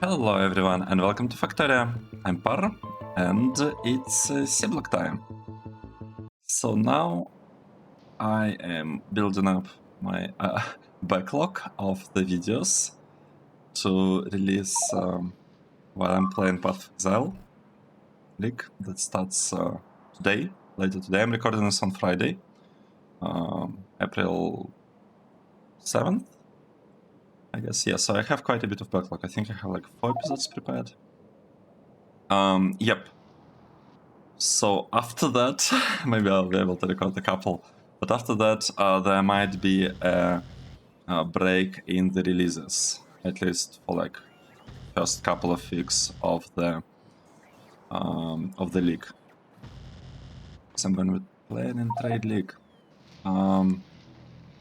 Hello everyone and welcome to Factorio. I'm Par and it's Seablock time. So now I am building up my backlog of the videos to release while I'm playing Path of Exile League that starts today, later today. I'm recording this on Friday, April 7th, I guess. Yeah, so I have quite a bit of backlog. I think I have like 4 episodes prepared. Yep. So after that, maybe I'll be able to record a couple. But after that, there might be a break in the releases, at least for like first couple of weeks of the league. So I'm going to play in trade league.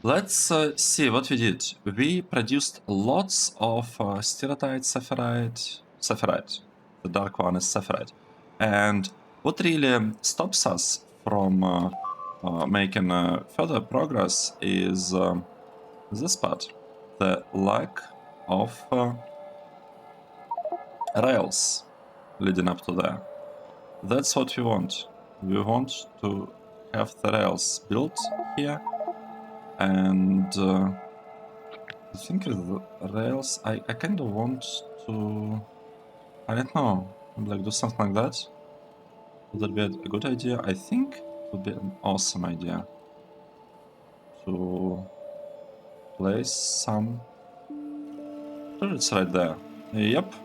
Let's see what we did. We produced lots of stereotype, Sephiroth. The dark one is Sephiroth. And what really stops us from making further progress is this part. The lack of rails leading up to there. That's what we want. We want to have the rails built here. And I think with the rails, I kind of want to, I don't know, like do something like that. Would that be a good idea? I think it would be an awesome idea to place some turrets right there. Yep.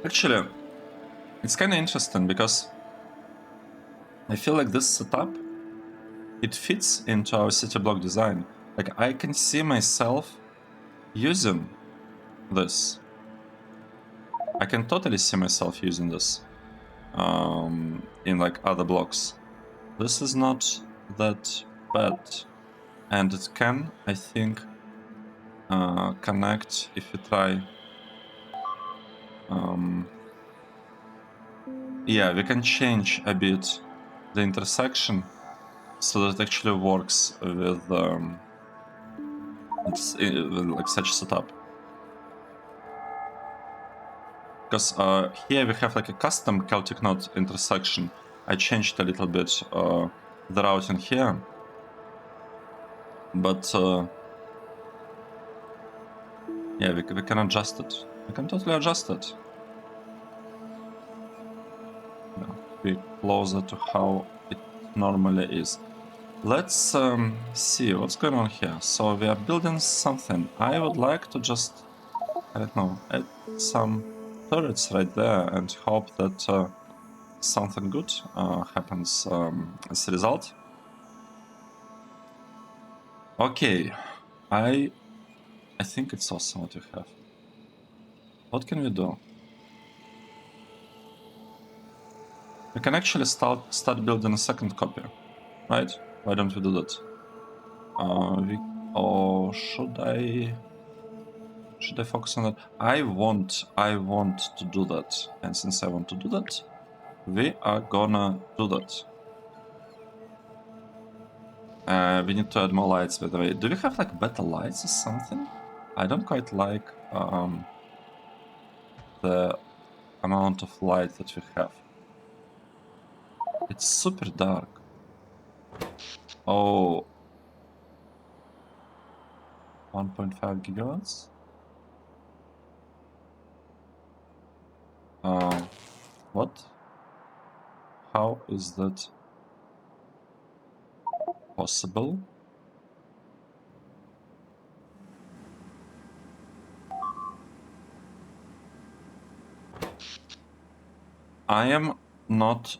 Actually, it's kind of interesting because I feel like this setup, it fits into our city block design. Like I can see myself using this. I can totally see myself using this in like other blocks. This is not that bad, and it can, I think, connect if you try. Yeah, we can change a bit the intersection so that it actually works with like such setup. Because here we have like a custom Celtic Knot intersection. I changed a little bit the routing here, but yeah, we can adjust it. We can totally adjust it. Yeah, be closer to how it normally is. Let's see what's going on here. So we are building something. I would like to just, I don't know, add some turrets right there and hope that something good happens as a result. Okay, I think it's awesome what you have. What can we do? We can actually start building a second copy, right? Why don't we do that? Or should I focus on that? I want to do that, and since I want to do that, we are gonna do that. We need to add more lights, by the way. Do we have like better lights or something? I don't quite like the amount of light that we have. It's super dark. Oh, 1.5 gigawatts? What? How is that possible? I am not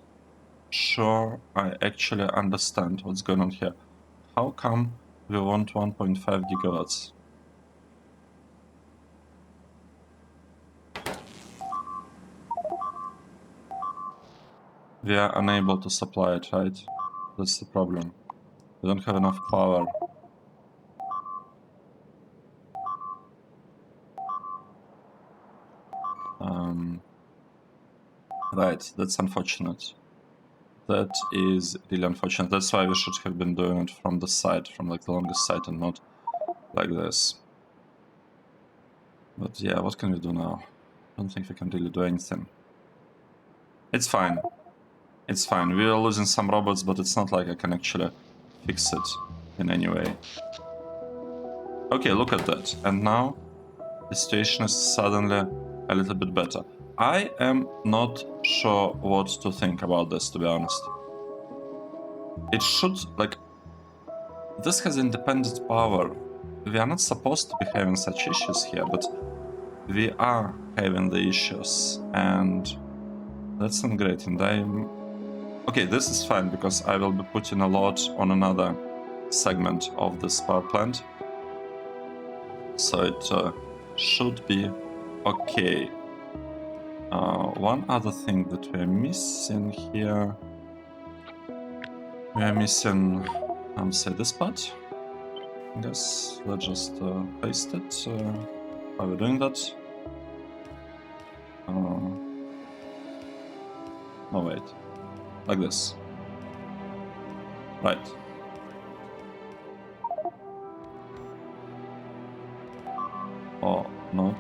sure I actually understand what's going on here. How come we want 1.5 gigawatts? We are unable to supply it, right? That's the problem. We don't have enough power. Right, that's unfortunate. That is really unfortunate. That's why we should have been doing it from the side, from like the longest side, and not like this. But yeah, what can we do now? I don't think we can really do anything. It's fine. It's fine. We are losing some robots, but it's not like I can actually fix it in any way. Okay, look at that. And now the situation is suddenly a little bit better. I am not sure what to think about this, to be honest. It should, like, this has independent power. We are not supposed to be having such issues here, but we are having the issues, and that's not great. And I'm... Okay, this is fine, because I will be putting a lot on another segment of this power plant. So it should be okay. One other thing that we're missing here... We are missing, say, this part. I guess let's just paste it. How are we doing that? Oh wait, like this. Right. Or not.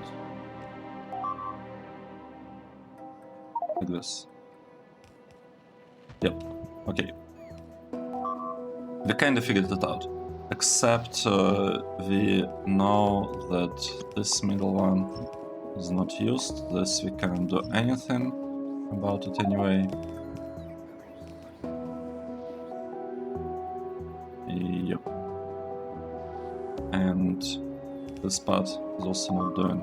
Like this. Yep. Okay. We kind of figured it out. Except we know that this middle one is not used. This we can't do anything about it anyway. Yep. And this part is also not doing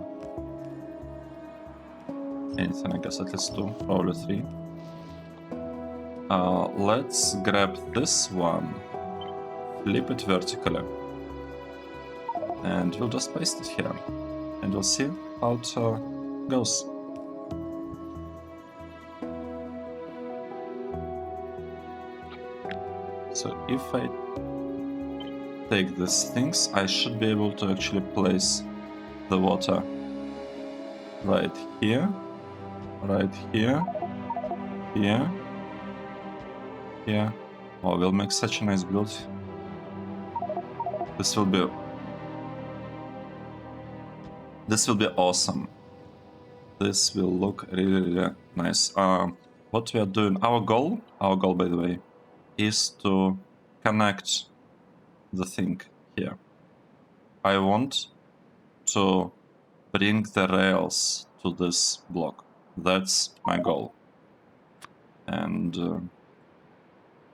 anything, I guess, at least 2, probably 3. Let's grab this one, flip it vertically, and we'll just paste it here, and we'll see how it goes. So if I take these things, I should be able to actually place the water right here, here, here. Oh, we'll make such a nice build. This will be awesome. This will look really nice. What we are doing, our goal by the way, is to connect the thing here. I want to bring the rails to this block. That's my goal. And can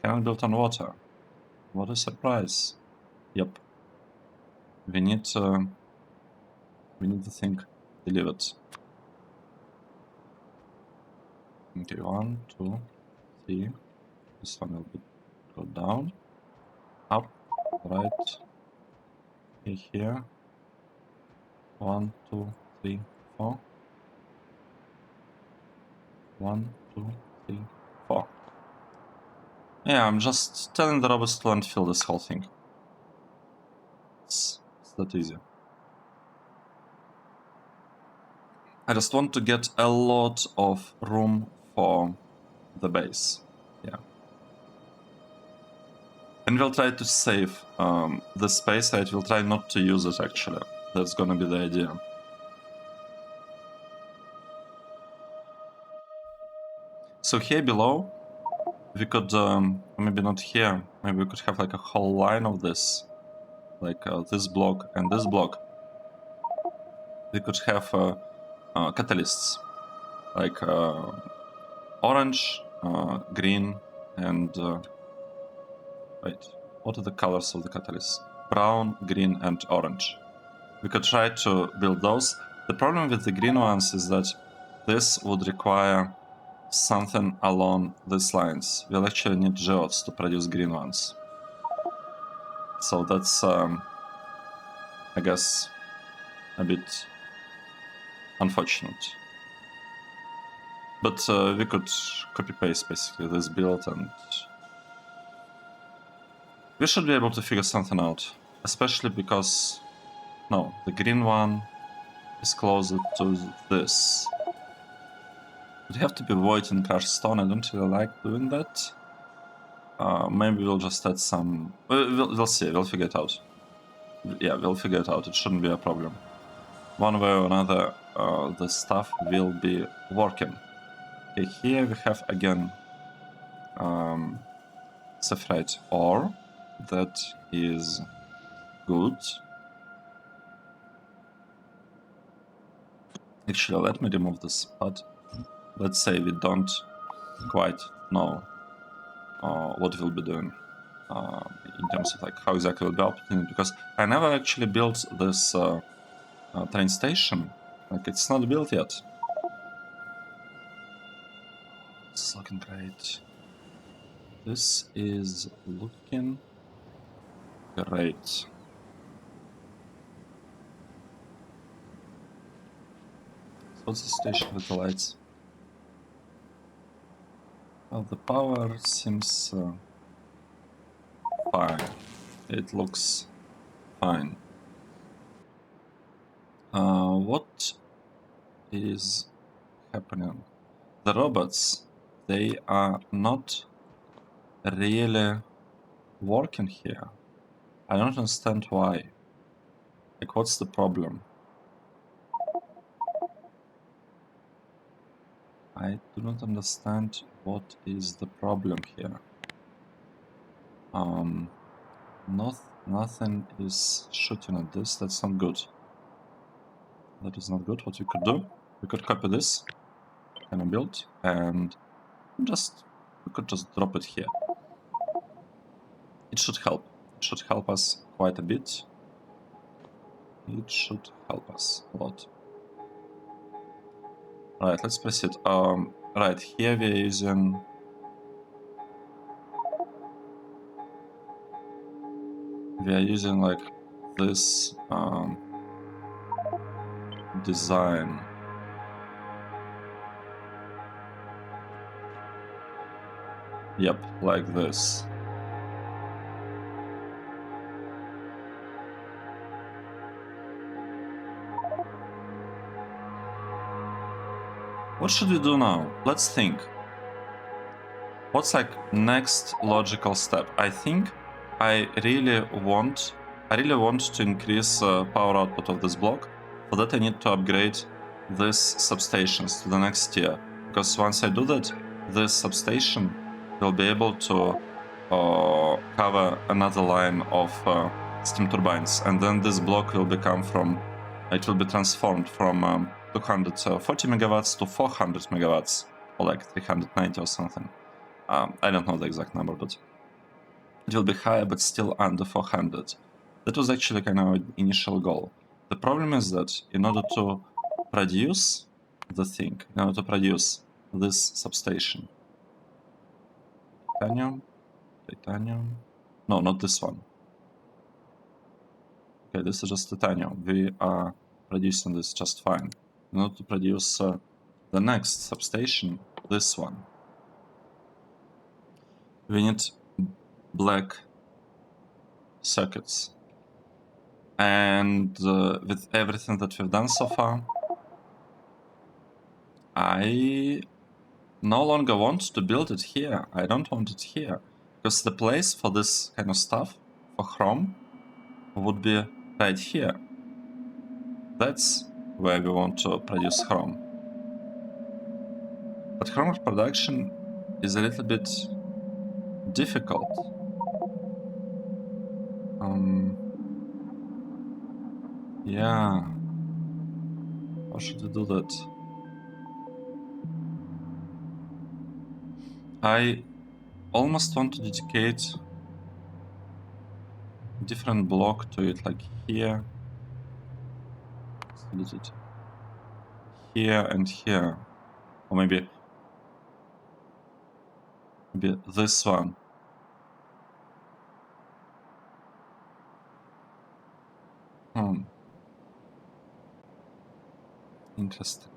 I build on water? What a surprise. Yep. We need the thing delivered. Okay, 1, 2, 3. This one will go down, up, right, here. 1, 2, 3, 4. 1, 2, 3, 4. Yeah, I'm just telling the robots to unfill this whole thing. It's that easy. I just want to get a lot of room for the base. Yeah. And we'll try to save the space, right? We'll try not to use it, actually. That's gonna be the idea. So here below, we could, maybe not here, maybe we could have like a whole line of this. Like this block and this block. We could have catalysts. Like orange, green, and... wait, what are the colors of the catalysts? Brown, green, and orange. We could try to build those. The problem with the green ones is that this would require something along these lines. We'll actually need geodes to produce green ones. So that's, I guess, a bit unfortunate. But we could copy-paste basically this build, and we should be able to figure something out. Especially because, no, the green one is closer to this. Would have to be void and crushed stone. I don't really like doing that. Maybe we'll just add some... We'll see, we'll figure it out. yeah, we'll figure it out. It shouldn't be a problem. One way or another, the stuff will be working. Okay, here we have again Sepharite ore. That is good. Actually, let me remove this spot. Let's say we don't quite know what we'll be doing in terms of like how exactly we'll be operating it, because I never actually built this train station. Like, it's not built yet. It's looking great. This is looking great. So what's the situation with the lights? Well, the power seems fine. It looks fine. What is happening? The robots, they are not really working here. I don't understand why. Like, what's the problem? I do not understand what is the problem here. Nothing is shooting at this. That's not good. That is not good. What we could do, we could copy this kind of build and we could just drop it here. It should help. It should help us quite a bit. It should help us a lot. Right, let's proceed. Right, here we are using like this design. Yep, like this. What should we do now? Let's think. What's like next logical step? I think I really want to increase power output of this block. For that, I need to upgrade these substations to the next tier, because once I do that, this substation will be able to cover another line of steam turbines, and then this block will be transformed from 240 megawatts to 400 megawatts, or like 390 or something. I don't know the exact number, but it will be higher, but still under 400. That was actually kind of our initial goal. The problem is that in order to produce the thing, in order to produce this substation, titanium, no, not this one. Okay, this is just titanium. We are producing this just fine. In order to produce the next substation, this one, we need black circuits. And with everything that we've done so far, I no longer want to build it here. I don't want it here, because the place for this kind of stuff, for chrome, would be right here. That's where we want to produce chrome. But chrome production is a little bit difficult. Yeah. How should we do that? I almost want to dedicate a different block to it, like here. Let's delete it. Here and here. Or maybe this one. Interesting.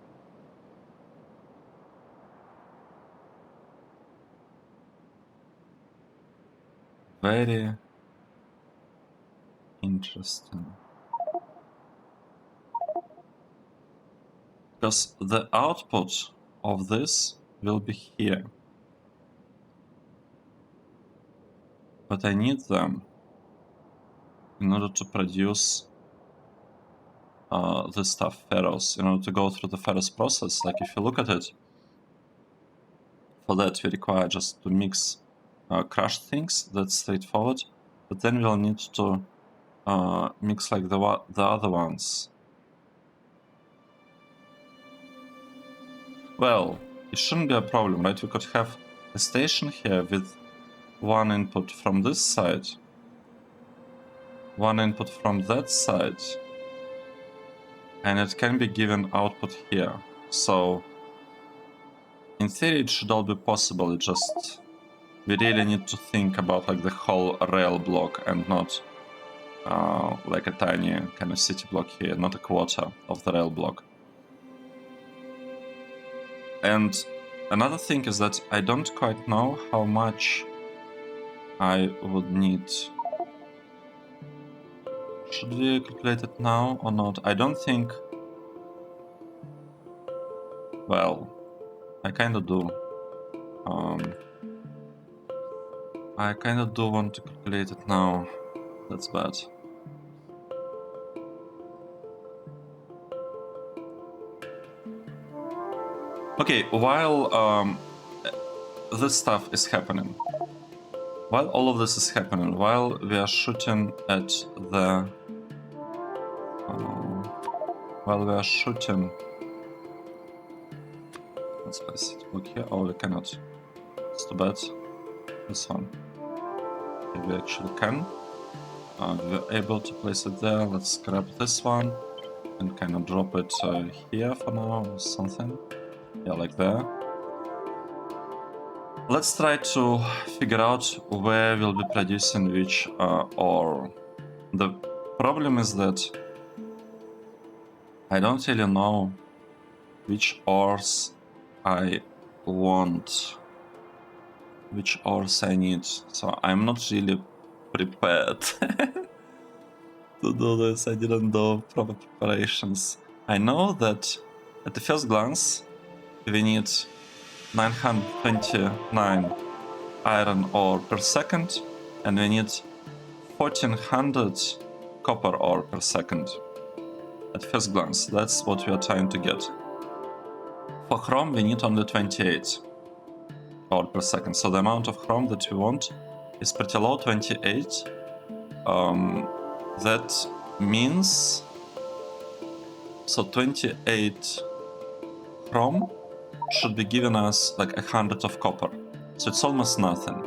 Very interesting. Because the output of this will be here. But I need them in order to produce this stuff, FERROUS, in order to go through the FERROUS process. Like if you look at it, for that we require just to mix crushed things. That's straightforward. But then we'll need to mix like the other ones. Well, it shouldn't be a problem, right? We could have a station here with one input from this side, one input from that side, and it can be given output here. So in theory it should all be possible. It just we really need to think about like the whole rail block and not like a tiny kind of city block here, not a quarter of the rail block. And another thing is that I don't quite know how much I would need. Should we calculate it now or not? I don't think. Well, I kind of do. I kind of do want to calculate it now. That's bad. Okay, while this stuff is happening, while all of this is happening, while we are shooting at the... while we are shooting... Let's place it look here. Oh, we cannot. It's too bad. This one. Okay, we actually can. We're able to place it there. Let's grab this one and kind of drop it here for now or something. Yeah, like there. Let's try to figure out where we'll be producing which ore. The problem is that I don't really know which ores I want, which ores I need, so I'm not really prepared to do this. I didn't do proper preparations. I know that at the first glance we need 929 iron ore per second, and we need 1400 copper ore per second. At first glance, that's what we are trying to get. For chrome, we need only 28 ore per second, so the amount of chrome that we want is pretty low, 28. That means... so 28 chrome should be giving us like 100 of copper. So it's almost nothing.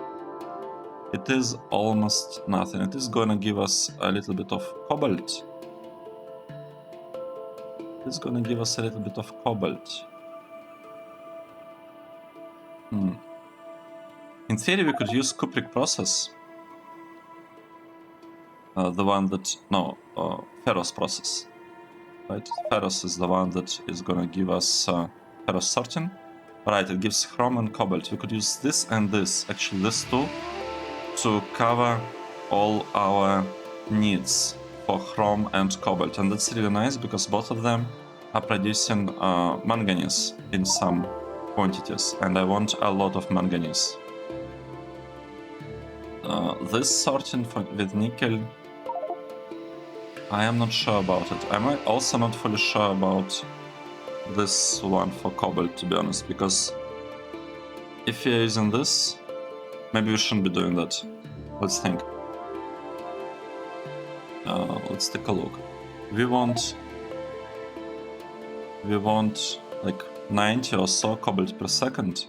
It is almost nothing. It is going to give us a little bit of cobalt. It's going to give us a little bit of cobalt. In theory, we could use cupric process. The one that... no, FERROUS process. Right? FERROUS is the one that is going to give us FERROUS sorting. Right, it gives chrome and cobalt. We could use this and this, actually this two, to cover all our needs for chrome and cobalt. And that's really nice because both of them are producing manganese in some quantities, and I want a lot of manganese. This sorting with nickel, I am not sure about it. I'm also not fully sure about this one for cobalt, to be honest, because if you're using this, maybe we shouldn't be doing that. Let's think. Let's take a look. We want like 90 or so cobalt per second.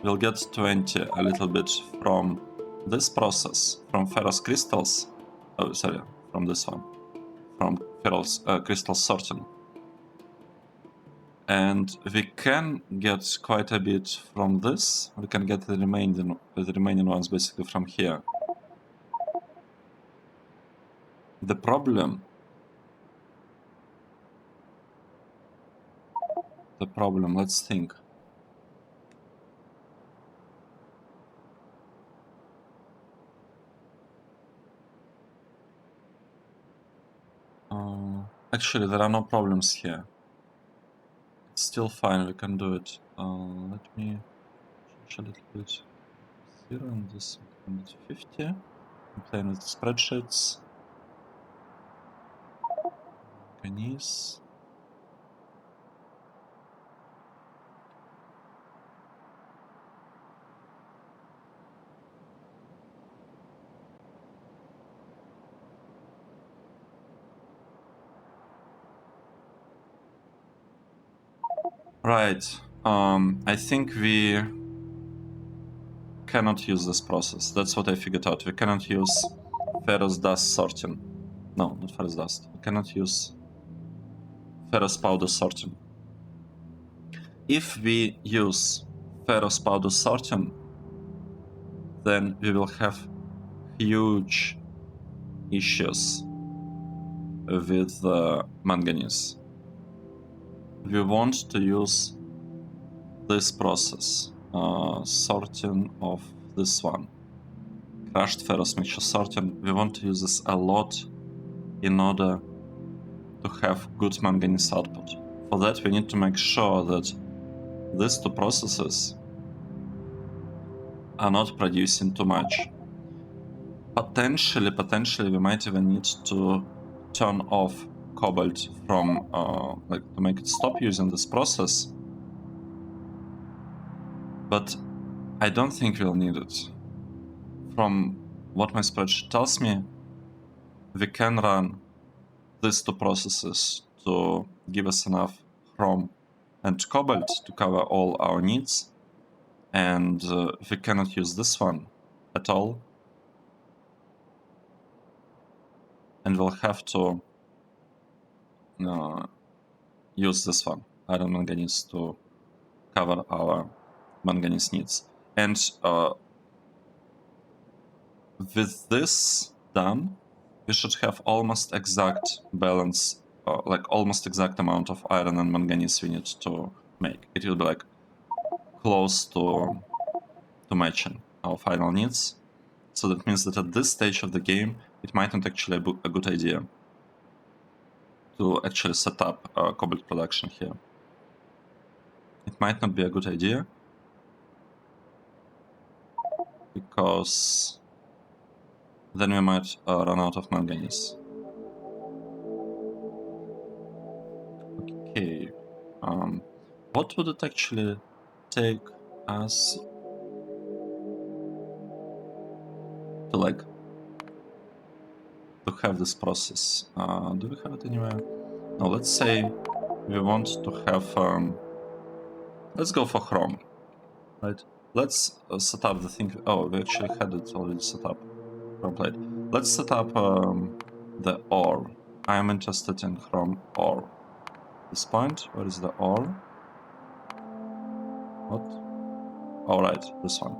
We'll get 20 a little bit from this process, from ferrous crystals. Oh, sorry, from this one, from ferrous crystal sorting. And we can get quite a bit from this. We can get the remaining ones basically from here. The problem, let's think. Actually, there are no problems here. It's still fine, we can do it. Let me change a little bit. 0 and this 150. I'm playing with spreadsheets. Manganese. Right. I think we cannot use this process. That's what I figured out. We cannot use ferrous dust sorting. No, not ferrous dust. We cannot use ferrous powder sorting. If we use ferrous powder sorting, then we will have huge issues with manganese. We want to use this process, sorting of this one, crushed ferrous mixture sorting. We want to use this a lot in order to have good manganese output. For that, we need to make sure that these two processes are not producing too much. Potentially, we might even need to turn off cobalt from, to make it stop using this process. But I don't think we'll need it. From what my spreadsheet tells me, we can run these two processes to give us enough chrome and cobalt to cover all our needs, and we cannot use this one at all, and we'll have to use this one, iron manganese, to cover our manganese needs. And with this done, we should have almost exact balance, almost exact amount of iron and manganese we need to make. It will be like close to matching our final needs. So that means that at this stage of the game, it might not actually be a good idea to actually set up cobalt production here. It might not be a good idea because then we might run out of manganese. Okay, what would it actually take us to have this process? Do we have it anywhere? No, let's say we want to have, let's go for chrome, right? Let's set up the thing. Oh, we actually had it already set up. Chrome plate. Let's set up the ore. I am interested in chrome ore. This point, where is the ore? What? All right, this one.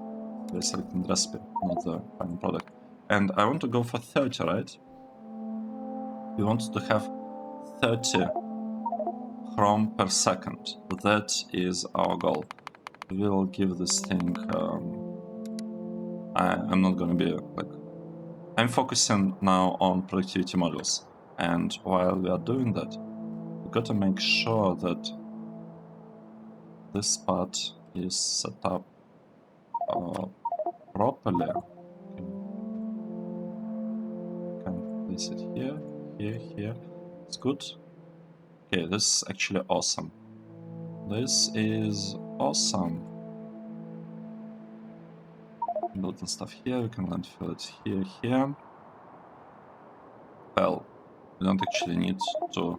We're selecting the recipe, not the final product. And I want to go for 30, right? We want to have 30 chrome per second. That is our goal. We'll give this thing. I'm not gonna be I'm focusing now on productivity modules, and while we are doing that, we gotta make sure that this part is set up properly. Can place it here, here. It's good. Okay, this is actually awesome. This is awesome. Build the stuff here. We can landfill it here. Well, we don't actually need to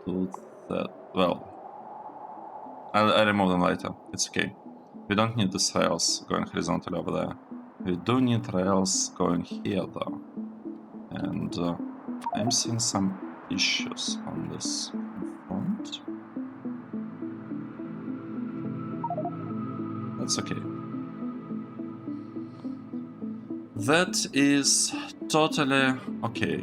do that. Well, I'll remove them later. It's okay. We don't need these rails going horizontally over there. We do need rails going here though. And I'm seeing some issues on this front. That's okay. That is totally okay.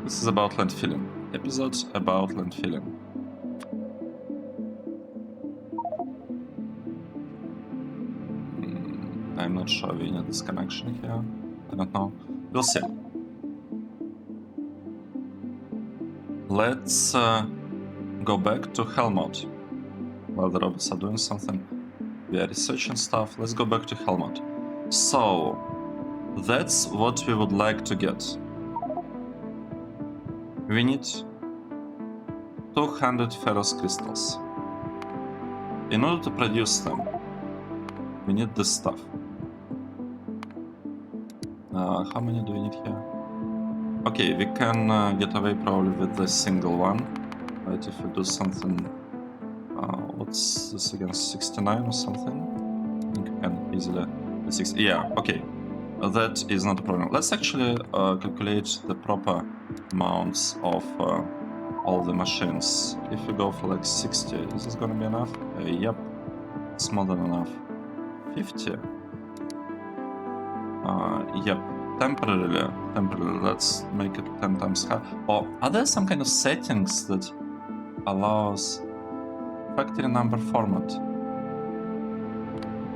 This is about landfilling. Episode about landfilling. I'm not sure we need this connection here. I don't know. We'll see. Let's go back to hell mode. While the robots are doing something, we are researching stuff. Let's go back to hell mode. So that's what we would like to get. We need 200 ferrous crystals. In order to produce them, we need this stuff. How many do we need here? Okay, we can get away probably with the single one. Right, if we do something... what's this again? 69 or something? I think we can easily... 60. Yeah, okay. That is not a problem. Let's actually calculate the proper amounts of all the machines. If we go for like 60, is this gonna be enough? Yep, it's more than enough. 50? Yep, temporarily, let's make it 10 times higher. Or are there some kind of settings that allows factory number format?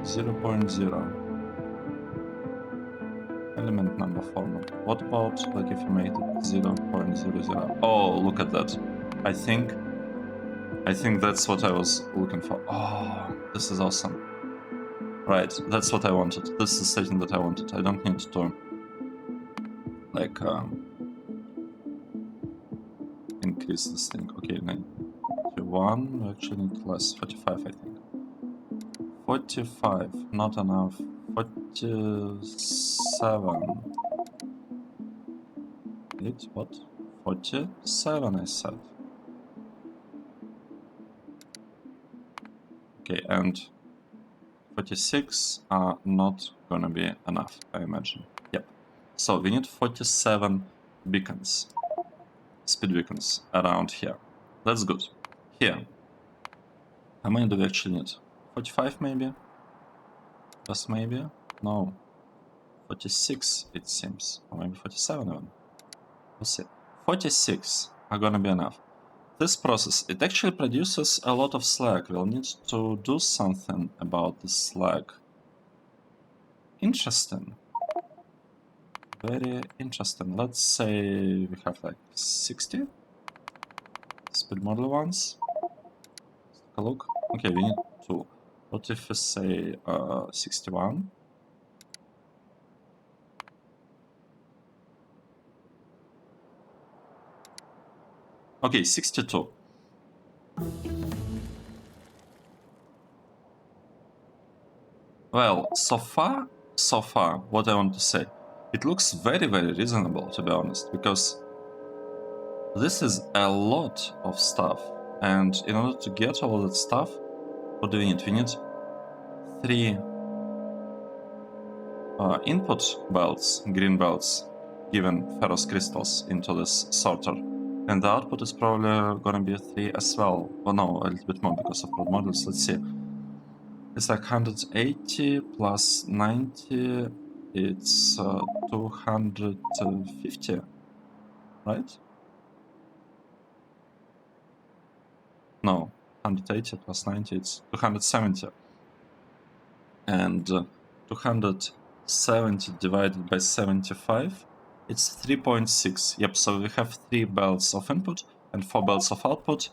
0.0. Element number format. What about like if you made it 0.00? Oh, look at that. I think that's what I was looking for. Oh, this is awesome. Right, that's what I wanted. This is the setting that I wanted. I don't need to like increase this thing. Okay, 91. We actually need less. 45, I think. 45, not enough. 47. Wait, what? 47, I said. Okay, and 46 are not gonna be enough, I imagine. Yep. So we need 47 beacons. Speed beacons around here. That's good. Here. How many do we actually need? 45 maybe? Plus maybe? No. 46 it seems. Or maybe 47 even. We'll see. 46 are gonna be enough. This process, it actually produces a lot of slag. We'll need to do something about this slag. Interesting. Very interesting. Let's say we have like 60 speed model ones. Let's take a look. Okay, we need 2. What if we say 61? Okay, 62. Well, so far, what I want to say, it looks very, very reasonable, to be honest, because this is a lot of stuff, and in order to get all that stuff, what do we need? We need 3 input belts, green belts, given ferrous crystals into this sorter. And the output is probably gonna be 3 as well. Oh no, a little bit more because of prod models. Let's see. It's like 180 plus 90, it's 250, right? No, 180 plus 90, it's 270. And 270 divided by 75, it's 3.6. Yep, so we have 3 belts of input and 4 belts of output.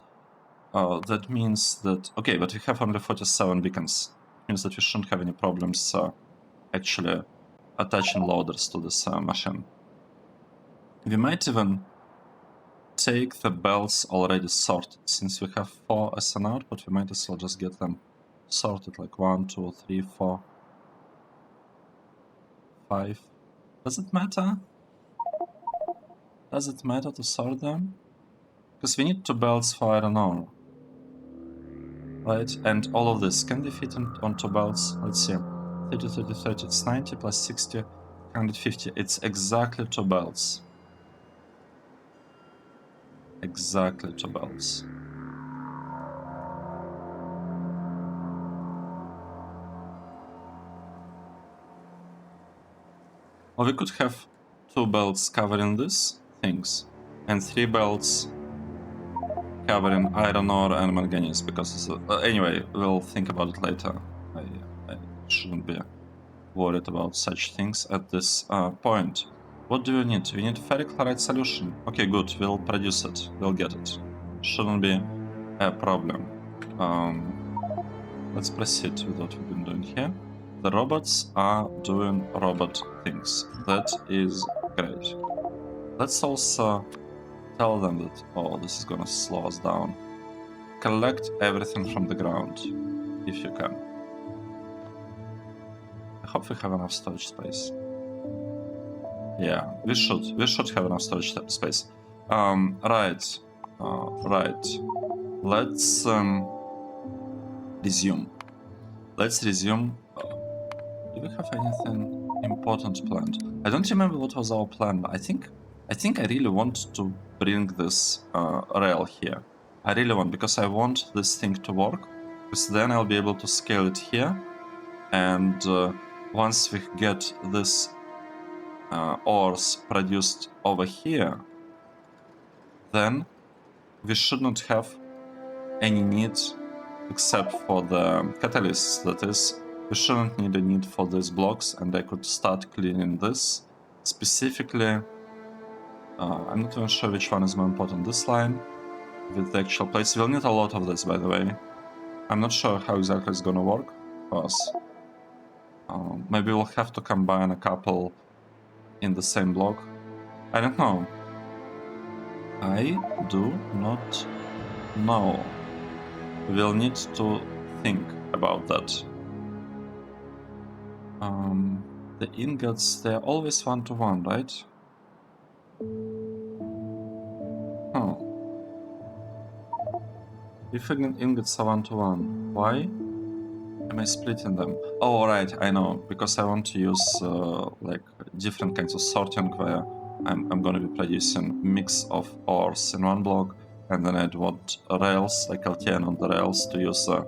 That means that... Okay, but we have only 47 beacons. It means that we shouldn't have any problems actually attaching loaders to this machine. We might even take the belts already sorted. Since we have 4 as an output, we might as well just get them sorted, like 1, 2, 3, 4, 5. Does it matter? Does it matter to sort them? Because we need 2 belts for iron ore. Right, and all of this, can they fit on 2 belts? Let's see. 30, 30, 30, it's 90 plus 60, 150. It's exactly 2 belts. Exactly 2 belts. Or we could have 2 belts covering these things, and 3 belts covering iron ore and manganese, because anyway, we'll think about it later. I shouldn't be worried about such things at this point. What do we need? We need ferric chloride solution. Okay, good, we'll produce it, we'll get it. Shouldn't be a problem. Let's proceed with what we've been doing here. The robots are doing robot things. That is great. Let's also tell them that, oh, this is gonna slow us down. Collect everything from the ground, if you can. I hope we have enough storage space. Yeah, we should have enough storage space. Right. Let's resume. Let's resume. Do we have anything important planned? I don't remember what was our plan, but I think I really want to bring this rail here. I really want, because I want this thing to work, because then I'll be able to scale it here, and once we get this ores produced over here, then we should not have any need except for the catalysts, that is, we shouldn't need a need for these blocks, and I could start cleaning this. Specifically, I'm not even sure which one is more important, this line with the actual plates. We'll need a lot of this, by the way. I'm not sure how exactly it's gonna work for us. Maybe we'll have to combine a couple in the same block. I don't know. I do not know. We'll need to think about that. The ingots, they're always 1-to-1, right? Oh. If ingots are 1-to-1, why am I splitting them? Oh, right, I know. Because I want to use like different kinds of sorting where I'm going to be producing mix of ores in one block, and then I'd want rails, like LTN on the rails, to use to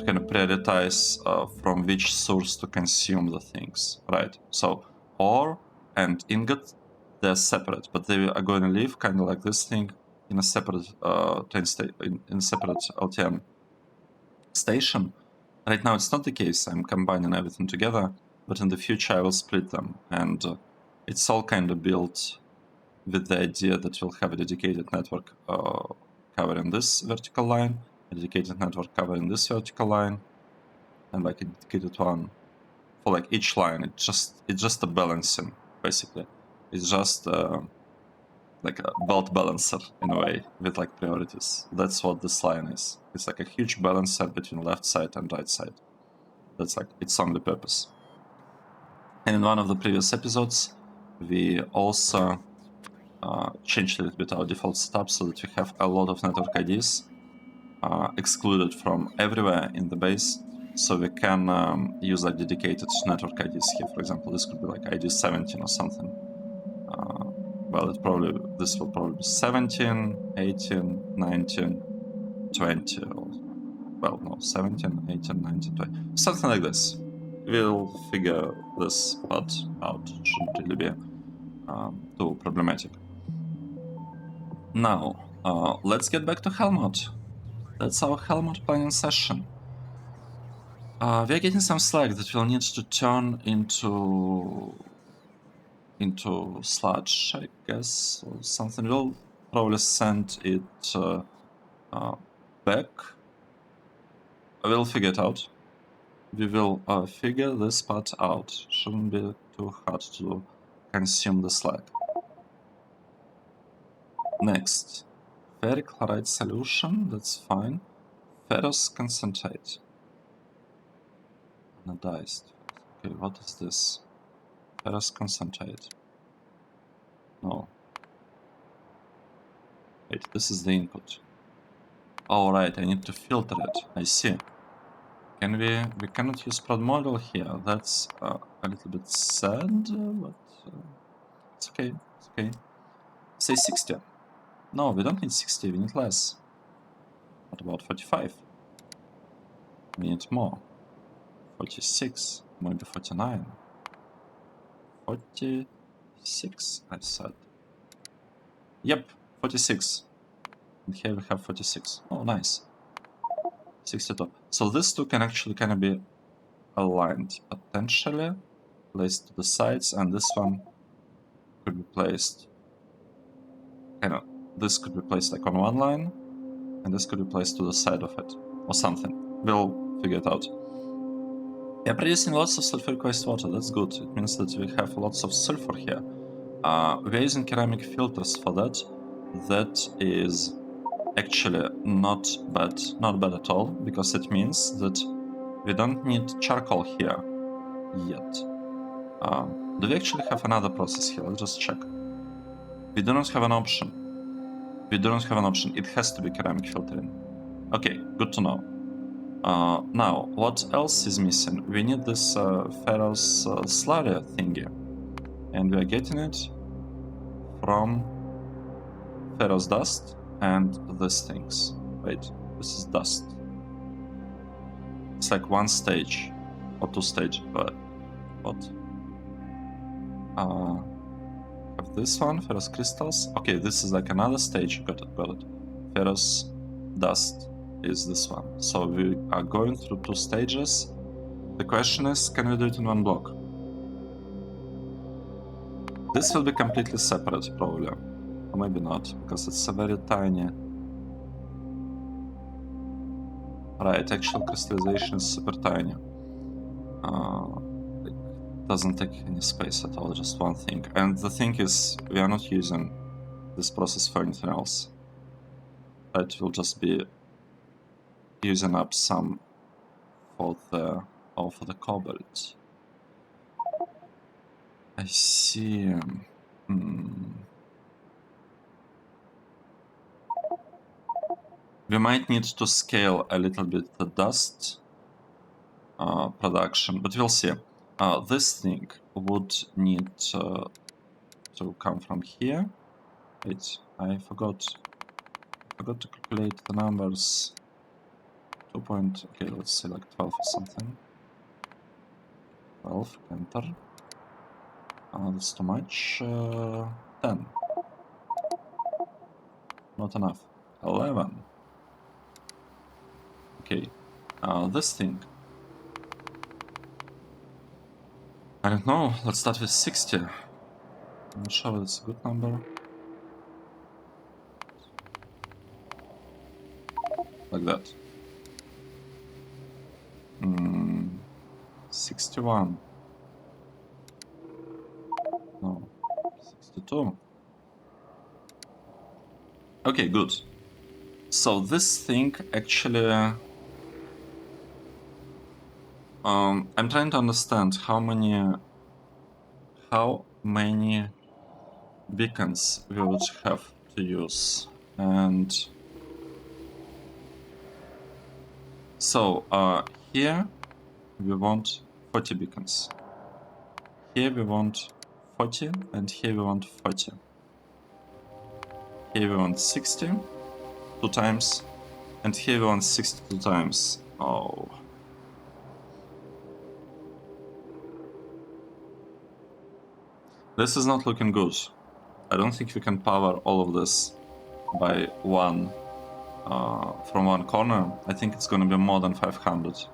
kind of prioritize from which source to consume the things, right? So ore and ingot, they're separate, but they are going to live kind of like this thing in a separate in separate LTN station. Right now it's not the case. I'm combining everything together, but in the future I will split them, and it's all kind of built with the idea that we'll have a dedicated network covering this vertical line, a dedicated network covering this vertical line, and like a dedicated one for like each line. It's just a balancing, basically. It's just like a belt balancer in a way, with like priorities. That's what this line is. It's like a huge balancer between left side and right side. That's like its only purpose. And in one of the previous episodes, we also changed a little bit our default setup so that we have a lot of network IDs excluded from everywhere in the base, so we can use like dedicated network IDs here. For example, this could be like ID 17 or something. Well, this will probably be 17, 18, 19, 20, or, well, no, 17, 18, 19, 20, something like this. We'll figure this part out. Shouldn't really be too problematic. Now, let's get back to Helmut. That's our Helmut planning session. We're getting some slack that we'll need to turn into sludge, I guess, or something. We'll probably send it back. We'll figure it out. We will figure this part out. Shouldn't be too hard to consume the slag. Next, ferric chloride solution, that's fine. Ferrous concentrate. Anodized. Okay, what is this? Ferrous concentrate. No. Wait, this is the input. Oh, right, I need to filter it. I see. Can we cannot use prod model here. That's a little bit sad, but it's okay. It's okay. Say 60. No, we don't need 60, we need less. What about 45? We need more. 46, maybe 49. 46, I said. Yep, 46. And here we have 46. Oh, nice. 62. So these two can actually kind of be aligned, potentially placed to the sides, and this one could be placed kind of, this could be placed like on one line, and this could be placed to the side of it, or something. We'll figure it out. Yeah, producing lots of sulfuric wastewater, that's good. It means that we have lots of sulfur here. We're using ceramic filters for that. That is actually not bad at all, because it means that we don't need charcoal here yet. Do we actually have another process here? Let's just check. We do not have an option. We do not have an option. It has to be ceramic filtering. Okay, good to know. Now, what else is missing? We need this ferrous slurry thingy. And we are getting it from ferrous dust and these things. Wait, this is dust. It's like one stage or two stage. But what? Have this one, ferrous crystals. Okay, this is like another stage. Got it. Ferrous dust is this one. So we are going through two stages. The question is, can we do it in one block? This will be completely separate, probably. Or maybe not, because it's a very tiny... Right, actual crystallization is super tiny. It doesn't take any space at all, just one thing. And the thing is, we are not using this process for anything else. It will just be using up some for the cobalt. I see. We might need to scale a little bit the dust production, but we'll see. This thing would need to come from here. Wait, I forgot to calculate the numbers. 2 point, okay, let's say like 12 or something. 12, enter. That's too much. 10. Not enough. 11. Okay, this thing. I don't know, let's start with 60. I'm not sure that's a good number. Like that. 61. No, 62. Okay, good. So this thing actually... I'm trying to understand how many beacons we would have to use. And so here we want 40 beacons. Here we want 40, and here we want 40. Here we want 60 2 times, and here we want 62 times. Oh. This is not looking good. I don't think we can power all of this by one from one corner. I think it's gonna be more than 500.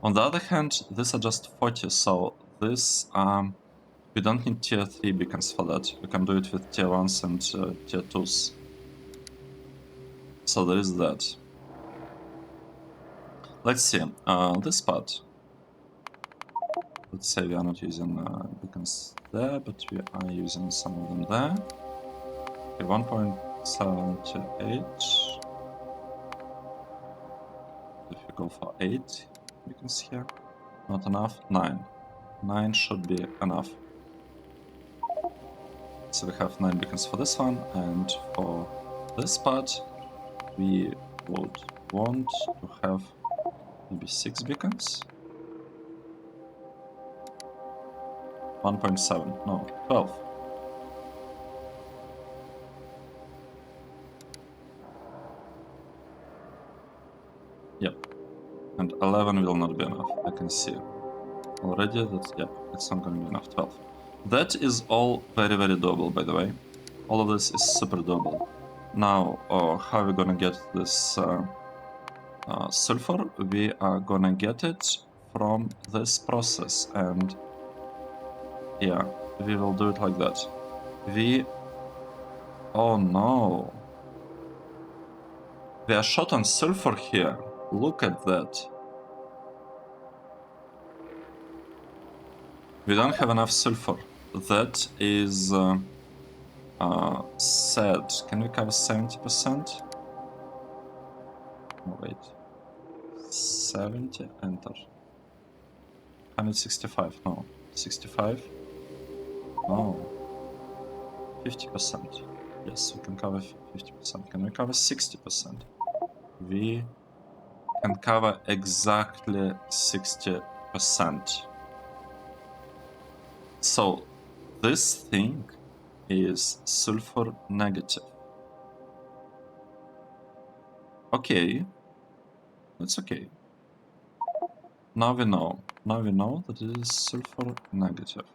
On the other hand, these are just 40, so this we don't need tier 3 beacons for that. We can do it with tier 1s and tier 2s. So there is that. Let's see, this part. Let's say we are not using beacons there, but we are using some of them there. Okay, 1.78. If we go for 8 beacons here, not enough. 9. 9 should be enough. So we have 9 beacons for this one, and for this part, we would want to have maybe 6 beacons. 1.7, no, 12. Yep, and 11 will not be enough, I can see already that, yep, it's not going to be enough, 12. That is all very, very doable, by the way. All of this is super doable. Now, how are we gonna get this sulfur? We are gonna get it from this process, and yeah, we will do it like that. Oh no. We are short on sulfur here. Look at that. We don't have enough sulfur. That is sad. Can we cover 70%? Oh, wait. 70, enter. 165, no. 65? No. 50%. Yes, we can cover 50%. Can we cover 60%? We can cover exactly 60%. So this thing is sulfur negative. Okay, that's okay. Now we know. Now we know that it is sulfur negative.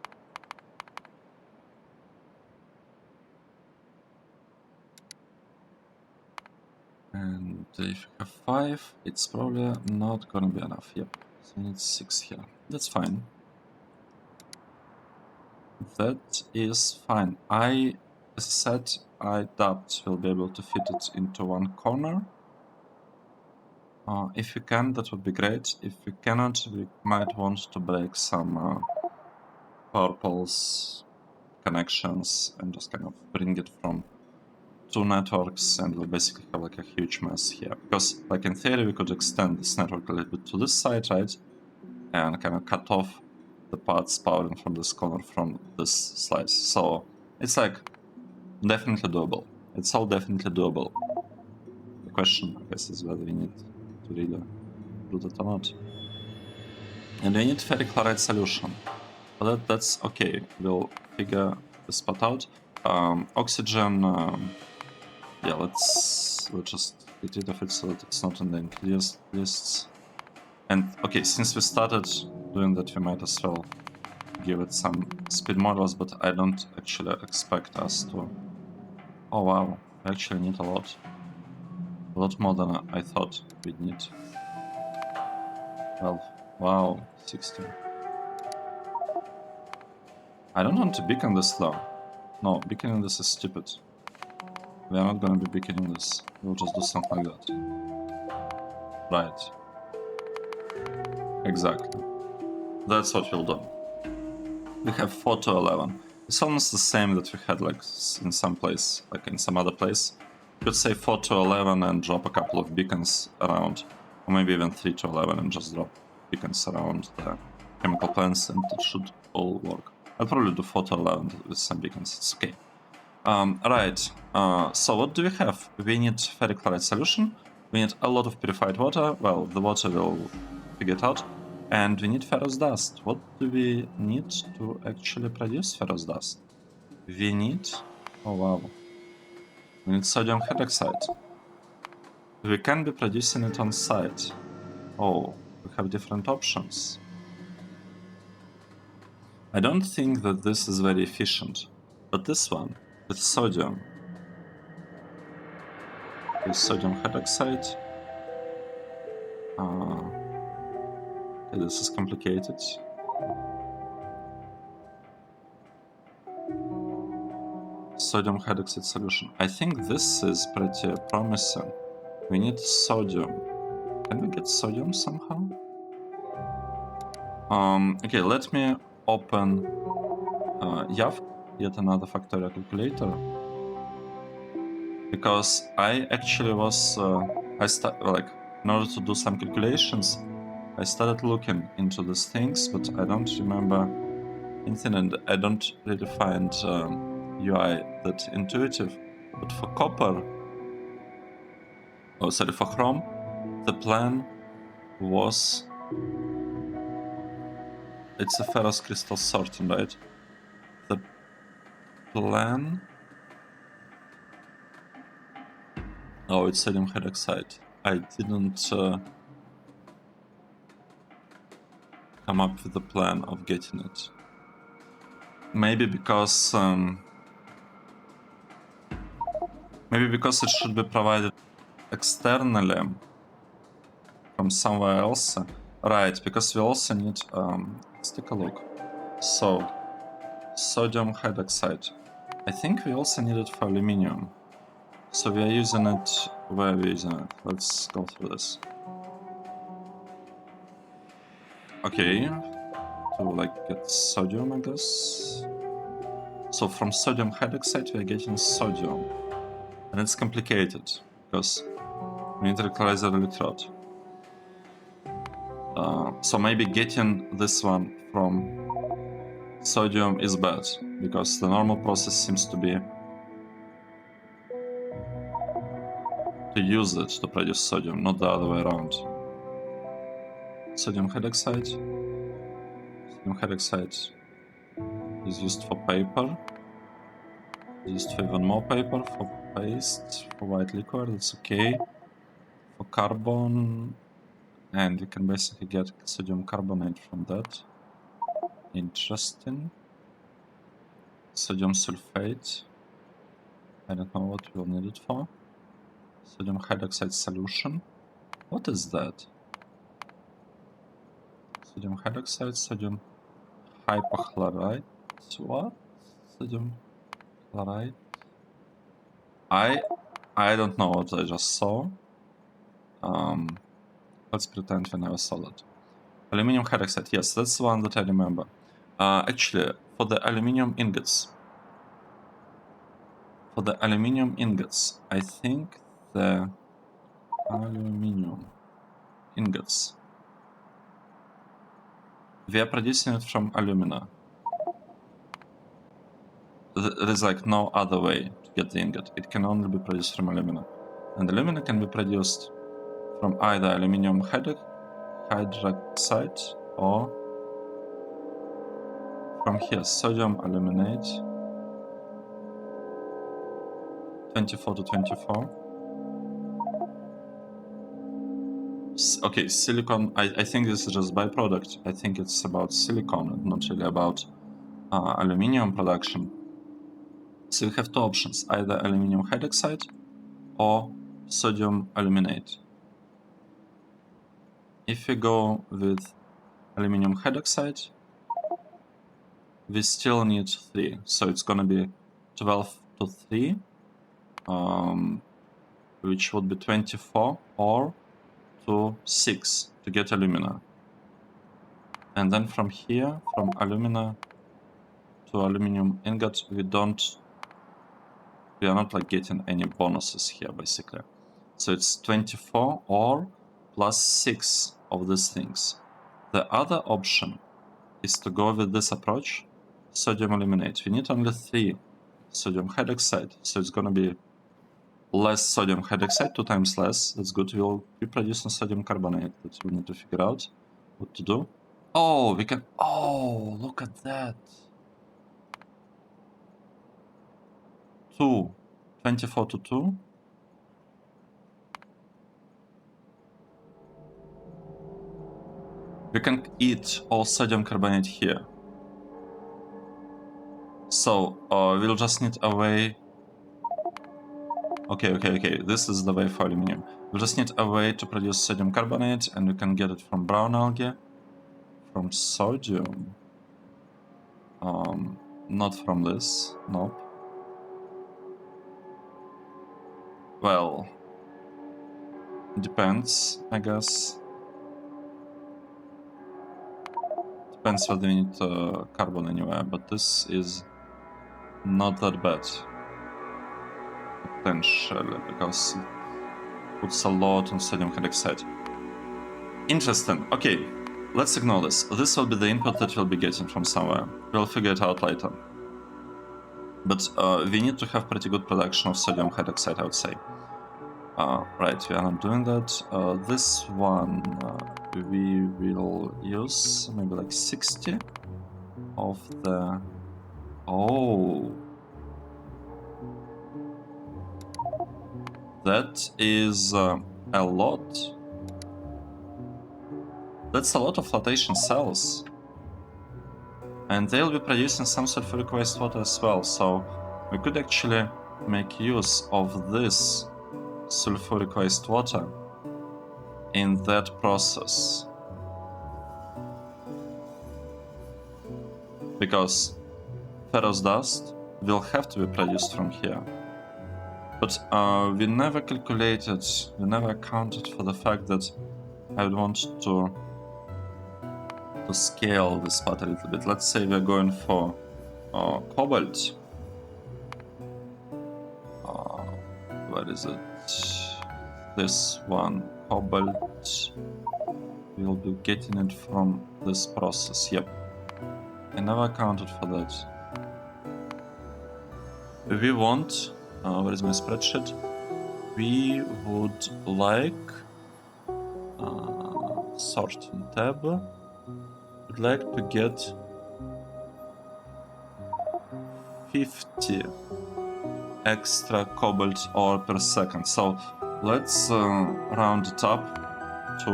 And if we have 5, it's probably not gonna be enough. Yep, so we need 6 here. That's fine. That is fine. As I said, I doubt we'll be able to fit it into one corner. If we can, that would be great. If we cannot, we might want to break some purples connections and just kind of bring it from 2 networks, and we'll basically have like a huge mess here. Because, like, in theory, we could extend this network a little bit to this side, right? And kind of cut off the parts powering from this corner from this slice. So it's like definitely doable. It's all definitely doable. The question, I guess, is whether we need to really do that or not. And we need ferric chloride solution. But that's okay. We'll figure this part out. Oxygen. Yeah, we'll just get rid of it so that it's not in the included lists. And okay, since we started doing that, we might as well give it some speed models, but I don't actually expect us to. Oh wow, we actually need a lot more than I thought we'd need. 12. Wow, 16. I don't want to beacon this though. No, beaconing this is stupid. We are not gonna be beaconing this. We'll just do something like that. Right. Exactly. That's what we'll do. We have 4 to 11. It's almost the same that we had like in some place, like in some other place. You could say 4 to 11 and drop a couple of beacons around, or maybe even 3 to 11 and just drop beacons around the chemical plants, and it should all work. I'll probably do 4 to 11 with some beacons, it's okay. Right, so what do we have? We need ferric chloride solution, we need a lot of purified water, well, the water will figure it out, and we need ferrous dust. What do we need to actually produce ferrous dust? We need, oh wow, we need sodium hydroxide. We can be producing it on site. Oh, we have different options. I don't think that this is very efficient, but this one, with sodium hydroxide, okay, this is complicated. Sodium hydroxide solution. I think this is pretty promising. We need sodium. Can we get sodium somehow? Okay, let me open YAF, yet another Factorio calculator, because I actually was in order to do some calculations, I started looking into these things, but I don't remember anything, and I don't really find UI that intuitive. But for copper, for chrome, the plan was, it's a ferrous crystal sorting, right? The plan, oh, it's sodium hydroxide. I didn't come up with the plan of getting it. Maybe because it should be provided externally from somewhere else. Right, because we also need, let's take a look. So, sodium hydroxide. I think we also need it for aluminium. So we are using it, where are we using it? Let's go through this. Okay, to like get sodium, I guess. So from sodium hydroxide we are getting sodium, and it's complicated because we need to equalize the electrode. So maybe getting this one from sodium is bad, because the normal process seems to be to use it to produce sodium, not the other way around. Sodium hydroxide. Sodium hydroxide is used for paper. Used for even more paper, for paste, for white liquor, that's okay. For carbon, and you can basically get sodium carbonate from that. Interesting. Sodium sulfate. I don't know what we'll need it for. Sodium hydroxide solution. What is that? Sodium hydroxide, sodium hypochlorite. What? Sodium chloride? I don't know what I just saw. Let's pretend we never saw that. Aluminium hydroxide, yes, that's the one that I remember. Actually, for the aluminium ingots, I think the aluminium ingots, we are producing it from alumina. There is like no other way to get the ingot. It can only be produced from alumina. And alumina can be produced from either aluminium hydroxide or from here, sodium aluminate, 24 to 24. Okay, silicon, I think this is just byproduct. I think it's about silicon and not really about aluminium production. So we have two options, either aluminium hydroxide or sodium aluminate. If we go with aluminium hydroxide, we still need 3, so it's gonna be 12 to 3, which would be 24, or to 6 to get alumina. And then from here, from alumina to aluminium ingot, we are not like getting any bonuses here basically. So it's 24 or plus 6 of these things. The other option is to go with this approach, sodium aluminate. We need only 3 sodium hydroxide, so it's gonna be less sodium hydroxide, 2 times less. That's good. We'll be producing sodium carbonate. That we need to figure out what to do. Oh, we can. Oh, look at that. 24 to 2. We can eat all sodium carbonate here. So we'll just need a way. Okay. This is the way for aluminium. We'll just need a way to produce sodium carbonate, and we can get it from brown algae, from sodium. Not from this. Nope. Well, depends, I guess. Depends whether we need carbon anywhere, but this is not that bad. Potentially, because it puts a lot on sodium hydroxide. Interesting. Okay, let's ignore this. This will be the input that we'll be getting from somewhere. We'll figure it out later. But we need to have pretty good production of sodium hydroxide, I would say. Right, we are not doing that. This one we will use maybe like 60 of the... Oh! That is a lot. That's a lot of flotation cells. And they'll be producing some sulfuric wastewater as well, so we could actually make use of this sulfuric wastewater in that process. Because ferrous dust will have to be produced from here. But we never calculated, we never accounted for the fact that I would want to to scale this part a little bit. Let's say we're going for cobalt. Where is it? This one, cobalt. We'll be getting it from this process. Yep. I never accounted for that. We want, where is my spreadsheet? We would like, sorting tab, we'd like to get 50 extra cobalt ore per second. So let's round it up to,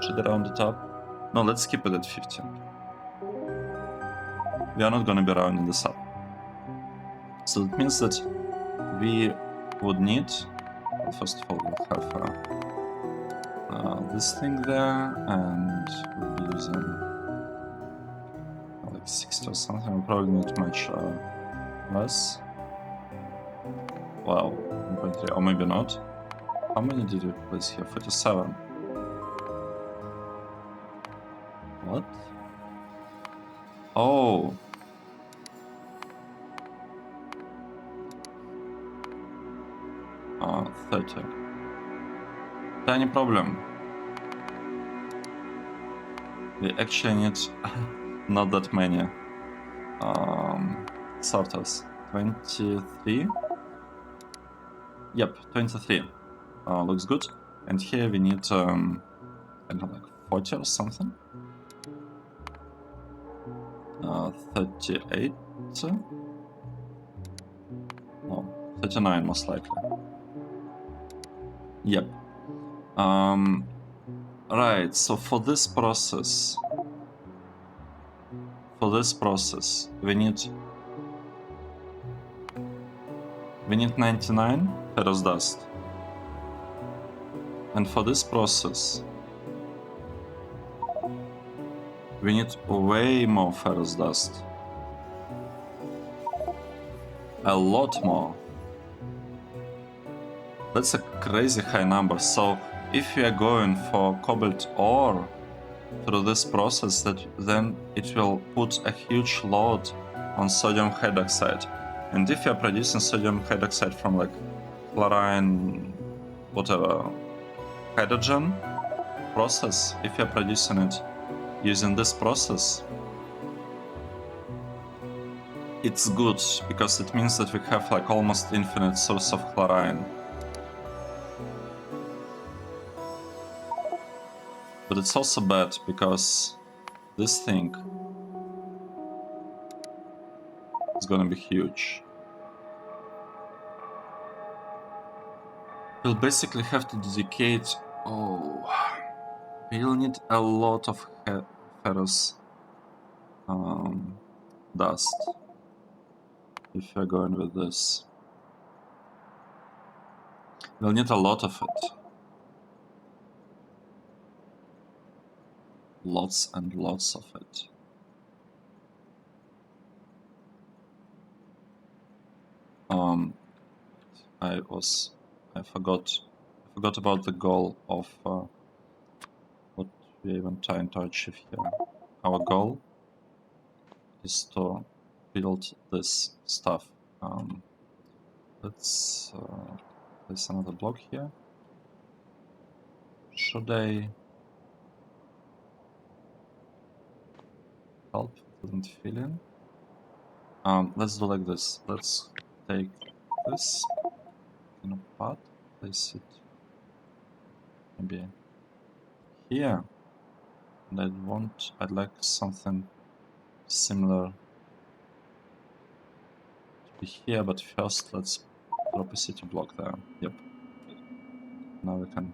should I round it up? No, let's keep it at 50. We are not going to be rounding this up. So it means that we would need, well, first of all, we'll have this thing there, and we'll be using like 60 or something. We'll probably need much less. Wow, 1.3, or maybe not. How many did you place here? 47. What? Oh. Oh, 30. Tiny problem. We actually need not that many sorters. 23. Yep, 23. Looks good. And here we need I don't know, like 40 or something. 38. No, 39 most likely. Yep. Right, so for this process, we need 99 ferrous dust. And for this process, we need way more ferrous dust. A lot more. That's a crazy high number. So if we are going for cobalt ore through this process, then it will put a huge load on sodium hydroxide. And if you are producing sodium hydroxide from like chlorine, whatever, hydrogen process, if you are producing it using this process, it's good because it means that we have like almost infinite source of chlorine. But it's also bad because this thing is gonna be huge. We'll basically have to dedicate... Oh... We'll need a lot of ferrous dust if we're going with this. We'll need a lot of it. Lots and lots of it. I forgot about the goal of what we're even trying to achieve here. Our goal is to build this stuff. Let's place another block here. Should I help? Didn't fill in. Let's do like this. Let's take this in a part, place it maybe here, and I'd like something similar to be here, but first let's drop a city block there. Yep. Now we can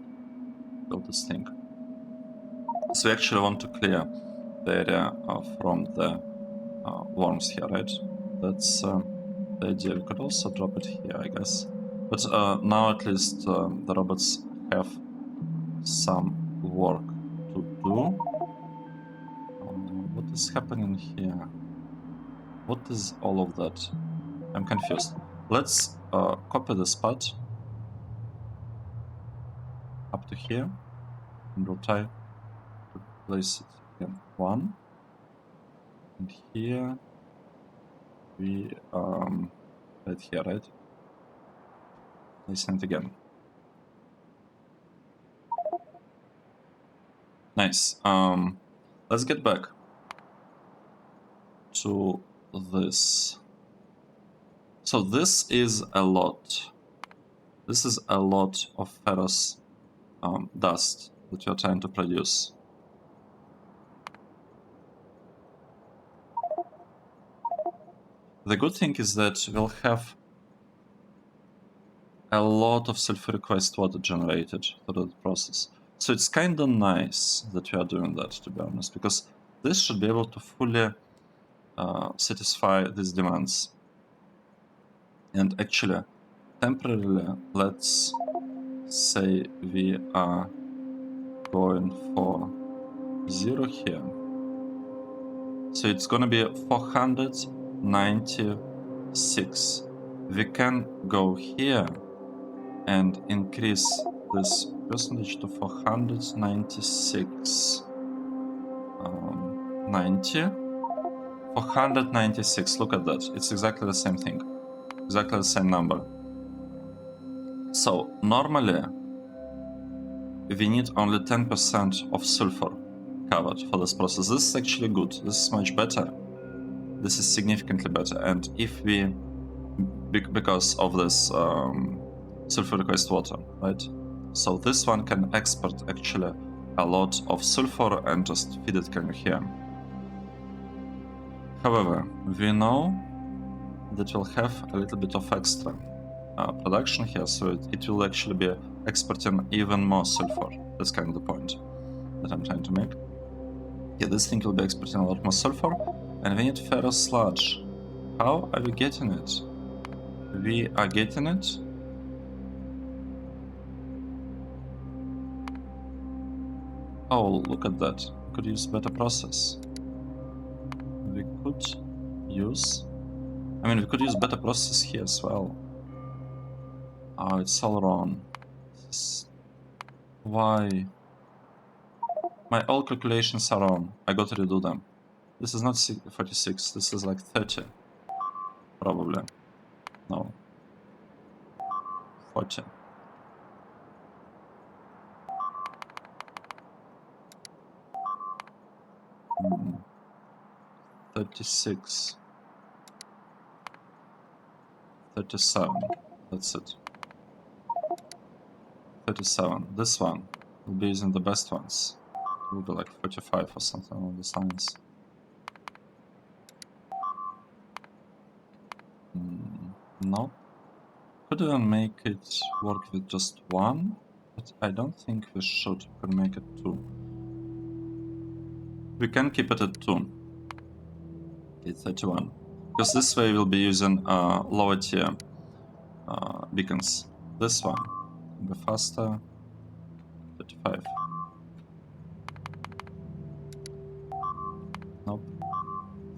build this thing. So we actually want to clear the area from the worms here, right? That's the idea. We could also drop it here, I guess. But now at least the robots have some work to do. What is happening here? What is all of that? I'm confused. Let's copy this part up to here, and we'll try to place it again 1, and here we right here, right? Place it again. Nice. Let's get back to this. So this is a lot. This is a lot of ferrous dust that you're trying to produce. The good thing is that we'll have a lot of sulfuric wastewater generated through the process. So it's kind of nice that we are doing that, to be honest, because this should be able to fully satisfy these demands. And actually, temporarily, let's say we are going for 0 here. So it's gonna be 496. We can go here and increase this percentage to 496. 90. 496, look at that. It's exactly the same thing. Exactly the same number. So normally we need only 10% of sulfur covered for this process. This is actually good. This is much better. This is significantly better. And if we, because of this sulfuric wastewater, right? So this one can export actually a lot of sulfur and just feed it kind of here. However, we know that we'll have a little bit of extra production here, so it will actually be exporting even more sulfur. That's kind of the point that I'm trying to make. Yeah, this thing will be exporting a lot more sulfur, and we need ferrous sludge. How are we getting it? We are getting it oh, look at that. We could use better process. We could use better process here as well. Oh, it's all wrong. Why? My all calculations are wrong. I got to redo them. This is not 46, this is like 30. Probably. No. 40. Hmm. 36. 37. That's it. 37. This one will be using the best ones. It will be like 45 or something along the lines. No. Could even make it work with just one, but I don't think we should. We can make it 2. We can keep it at 2. Okay, 31. Because this way we'll be using lower tier beacons. This one can be faster. 35. Nope.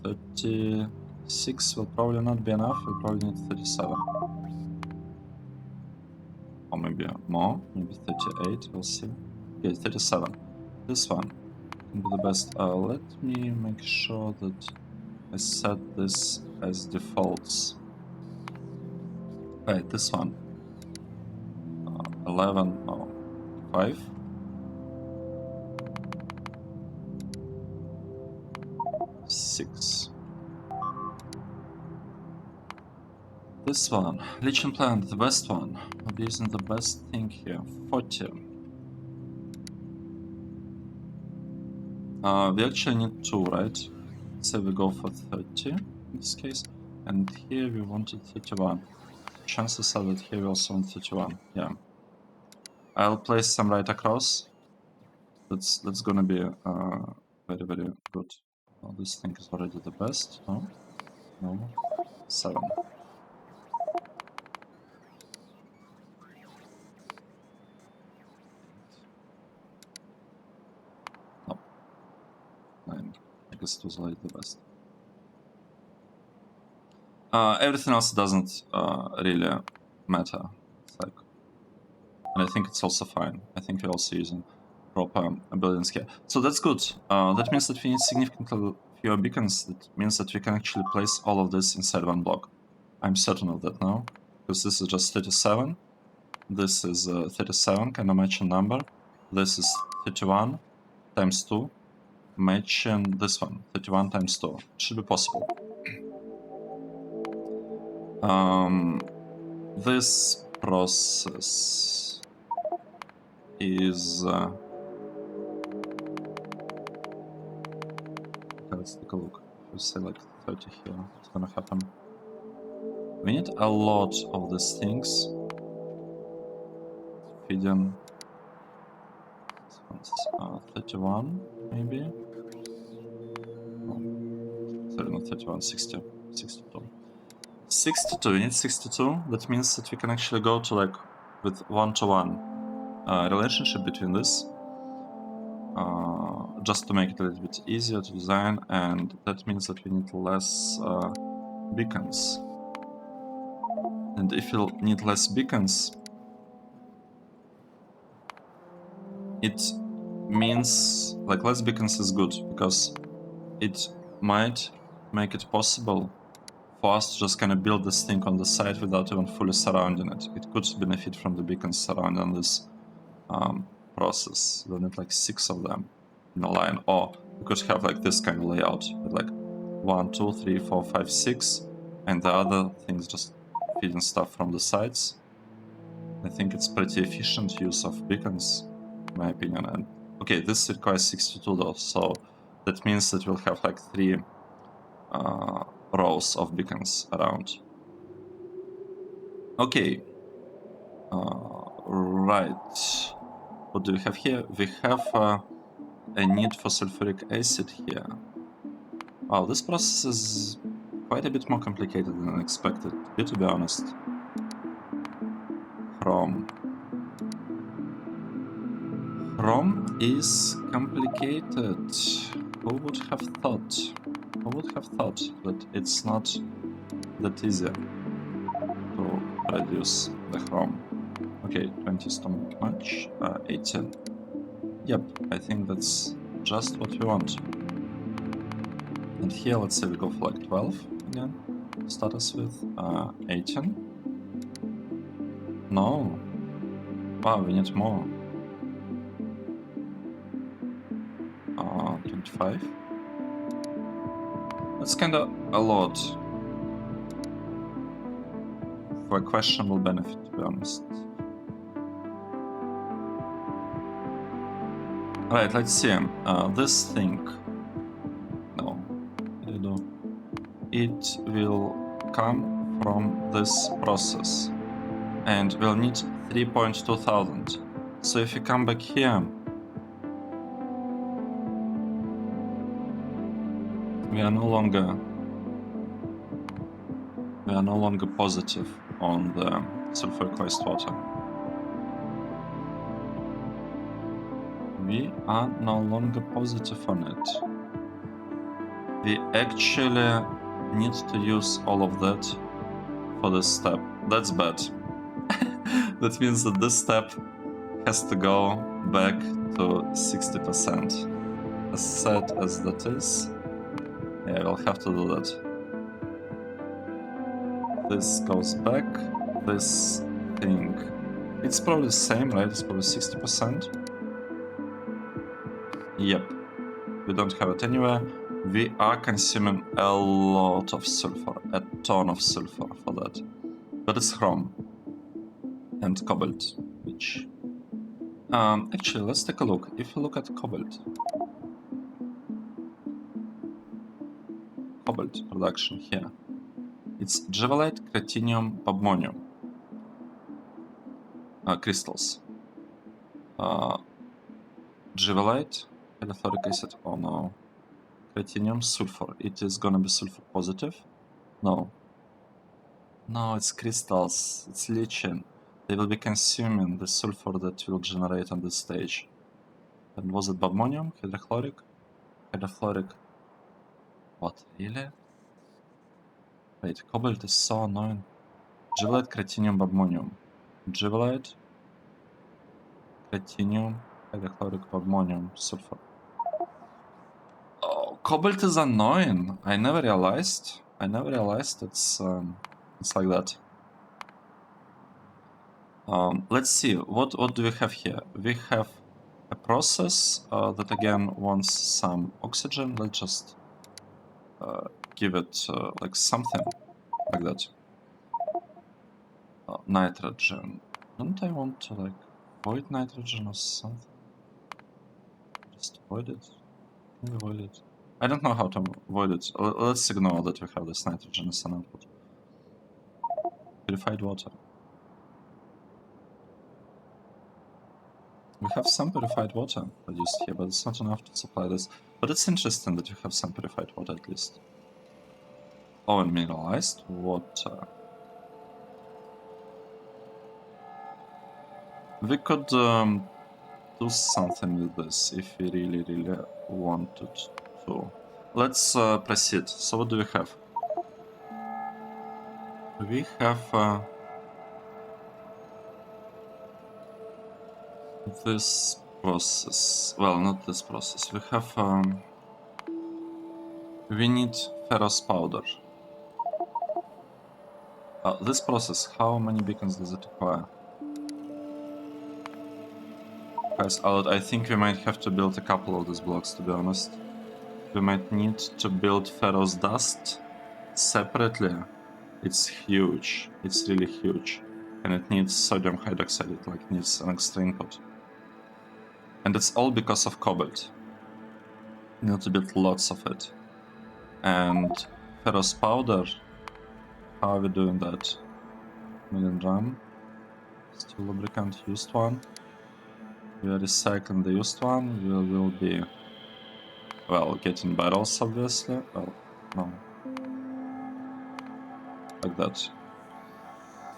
36 will probably not be enough. We'll probably need 37. Or maybe more. Maybe 38. We'll see. Okay, 37. This one can be the best. Let me make sure that I set this as defaults. Right, this one. 11, no, 5. 6. This one, leeching plant, the best one. I'll be using the best thing here. 40. We actually need 2, right? So we go for 30 in this case. And here we wanted 31. Chances are that here we also want 31. Yeah. I'll place some right across. That's gonna be very, very good. Oh, this thing is already the best. No? No. 7. No. 9. I guess it was already the best. Everything else doesn't really matter. It's like, and I think it's also fine. I think we're also using proper buildings here. So that's good. That means that we need significantly fewer beacons. That means that we can actually place all of this inside one block. I'm certain of that now, because this is just 37. This is 37, kind of matching number. This is 31 times 2, matching this one, 31 times 2. It should be possible. This process is... let's take a look. If we say like 30 here, what's gonna happen? We need a lot of these things. Feeding... This one's 31, maybe? Oh, sorry, not 31, 60, 62. 62, we need 62. That means that we can actually go to like with one-to-one relationship between this, just to make it a little bit easier to design, and that means that we need less beacons. And if you need less beacons, it means like less beacons is good, because it might make it possible for us to just kind of build this thing on the side without even fully surrounding it. It could benefit from the beacons surrounding this process. We'll need like 6 of them in a line, or we could have like this kind of layout with like 1, 2, 3, 4, 5, 6, and the other things just feeding stuff from the sides. I think it's pretty efficient use of beacons, in my opinion. And okay, this requires 62 though, so that means that we'll have like 3 rows of beacons around. Okay. Right. What do we have here? We have a need for sulfuric acid here. Wow, this process is quite a bit more complicated than expected, to be honest. Chrome. Chrome is complicated. Who would have thought? Who would have thought that it's not that easy to produce the chrome? Okay, 20 is too much. 18. Yep, I think that's just what we want. And here, let's say we go for like 12 again. Start us with 18. No. Wow, we need more. 25. That's kind of a lot for a questionable benefit, to be honest. Right, let's see. This thing. No. It will come from this process. And we'll need 3.2 thousand. So if you come back here, we are no longer positive on the sulfuric wastewater. We are no longer positive on it. We actually need to use all of that for this step. That's bad. That means that this step has to go back to 60%. As sad as that is, yeah, we'll have to do that. This goes back. This thing, it's probably the same, right? It's probably 60%. Yep. We don't have it anywhere. We are consuming a lot of sulfur, a ton of sulfur for that. But it's chrome and cobalt, which... actually, let's take a look. If you look at cobalt production here, it's javelite, cratinium, badmonium crystals. Javelite, hydrofluoric acid, oh no. Cratinium, sulfur, it is gonna be sulfur positive? No. No, it's crystals, it's leaching. They will be consuming the sulfur that will generate on this stage. And was it badmonium, hydrochloric? Hydrofluoric. What, really? Wait, cobalt is so annoying. Javelite, cratinium, badmonium. Javelite, cratinium, hydrochloric ammonium sulfur. Oh, cobalt is annoying. I never realized it's like that. Let's see, what do we have here? We have a process that again wants some oxygen. Let's just give it like something like that. Nitrogen. Don't I want to like void nitrogen or something? Just void it? Can we void it? I don't know how to void it. Let's ignore that we have this nitrogen as an output. Purified water. We have some purified water produced here, but it's not enough to supply this. But it's interesting that we have some purified water at least. Oh, and mineralized water. We could do something with this if we really wanted to. Let's proceed. So what do we have? We have this process. Well, not this process. We have we need ferrous powder. This process, how many beacons does it require? Guys, I think we might have to build a couple of these blocks, to be honest. We might need to build ferrous dust separately. It's huge. It's really huge. And it needs sodium hydroxide. It like needs an extra input. And it's all because of cobalt. You need to build lots of it. And ferrous powder, how are we doing that? Million drum. Still lubricant, used one. We are recycling the used one. We will be, well, getting barrels, obviously. Well, no. Like that.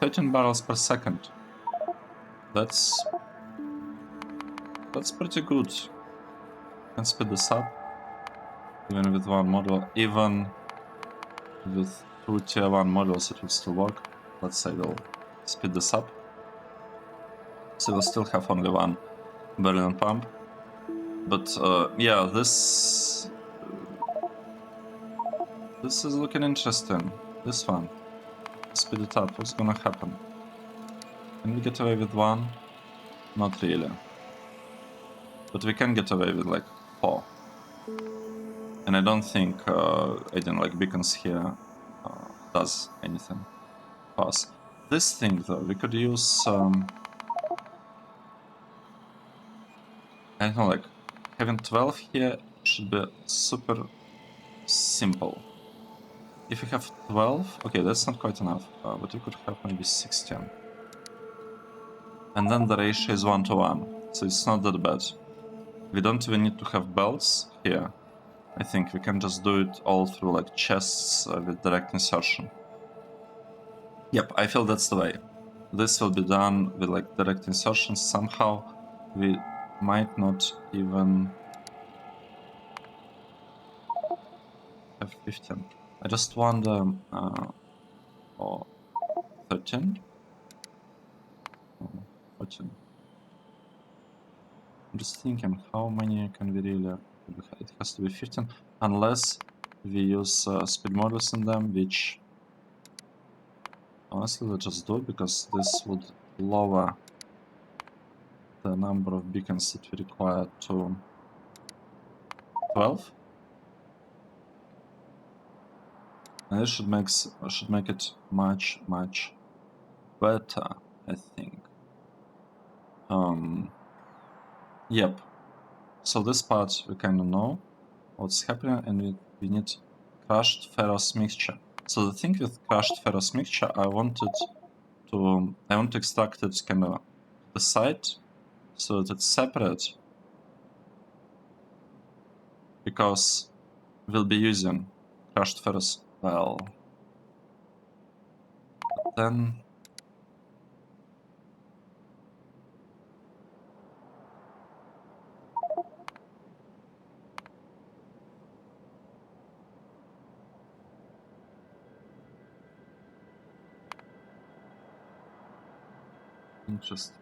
13 barrels per second. That's pretty good. Can speed this up. Even with one module, even with 2 tier 1 modules, it will still work. Let's say we'll speed this up. So we'll still have only one Berlin pump. But yeah, this is looking interesting. This one. Speed it up. What's gonna happen? Can we get away with one? Not really. But we can get away with like 4. And I don't think adding like beacons here does anything for us. This thing though, we could use I don't know, like having 12 here should be super simple. If we have 12, okay, that's not quite enough, but we could have maybe 16. And then the ratio is 1 to 1, so it's not that bad. We don't even need to have belts here. I think we can just do it all through like chests with direct insertion. Yep, I feel that's the way. This will be done with like direct insertion. Somehow we might not even have 15. I just wonder, or 13? Or 14. I'm just thinking, how many can we really... It has to be 15, unless we use speed modules in them, which... Honestly, let's just do it, because this would lower the number of beacons that we require to 12. And this should make it much better, I think. Yep. So this part we kind of know what's happening, and we need crushed ferrous mixture. So the thing with crushed ferrous mixture, I want to extract it kind of to the side so that it's separate, because we'll be using crushed ferrous. Well, then interesting.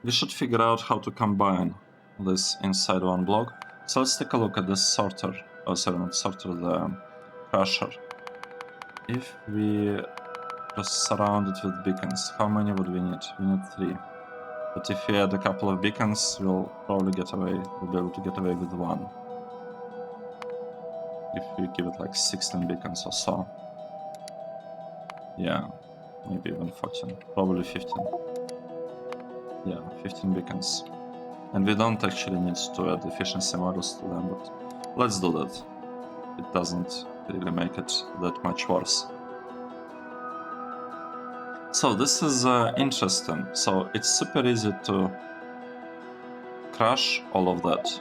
we should figure out how to combine this inside one block. So let's take a look at this sorter. Oh, sorry, not sorter, the crusher. If we just surround it with beacons, how many would we need? We need 3. But if we add a couple of beacons, we'll probably get away. We'll be able to get away with 1. If we give it like 16 beacons or so. Yeah, maybe even 14. Probably 15. Yeah, 15 beacons. And we don't actually need to add efficiency models to them, but let's do that. It doesn't really make it that much worse. So this is interesting. So it's super easy to crush all of that.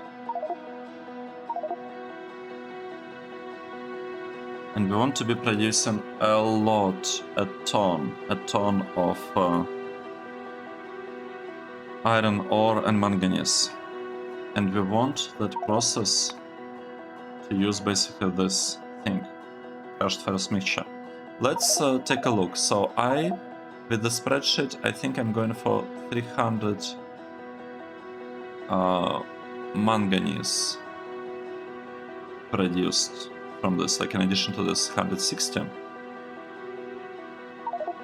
And we want to be producing a lot, a ton of iron ore and manganese. And we want that process to use basically this thing, crushed ferrous mixture. Let's take a look. So with the spreadsheet, I think I'm going for 300 manganese produced from this, like in addition to this 160.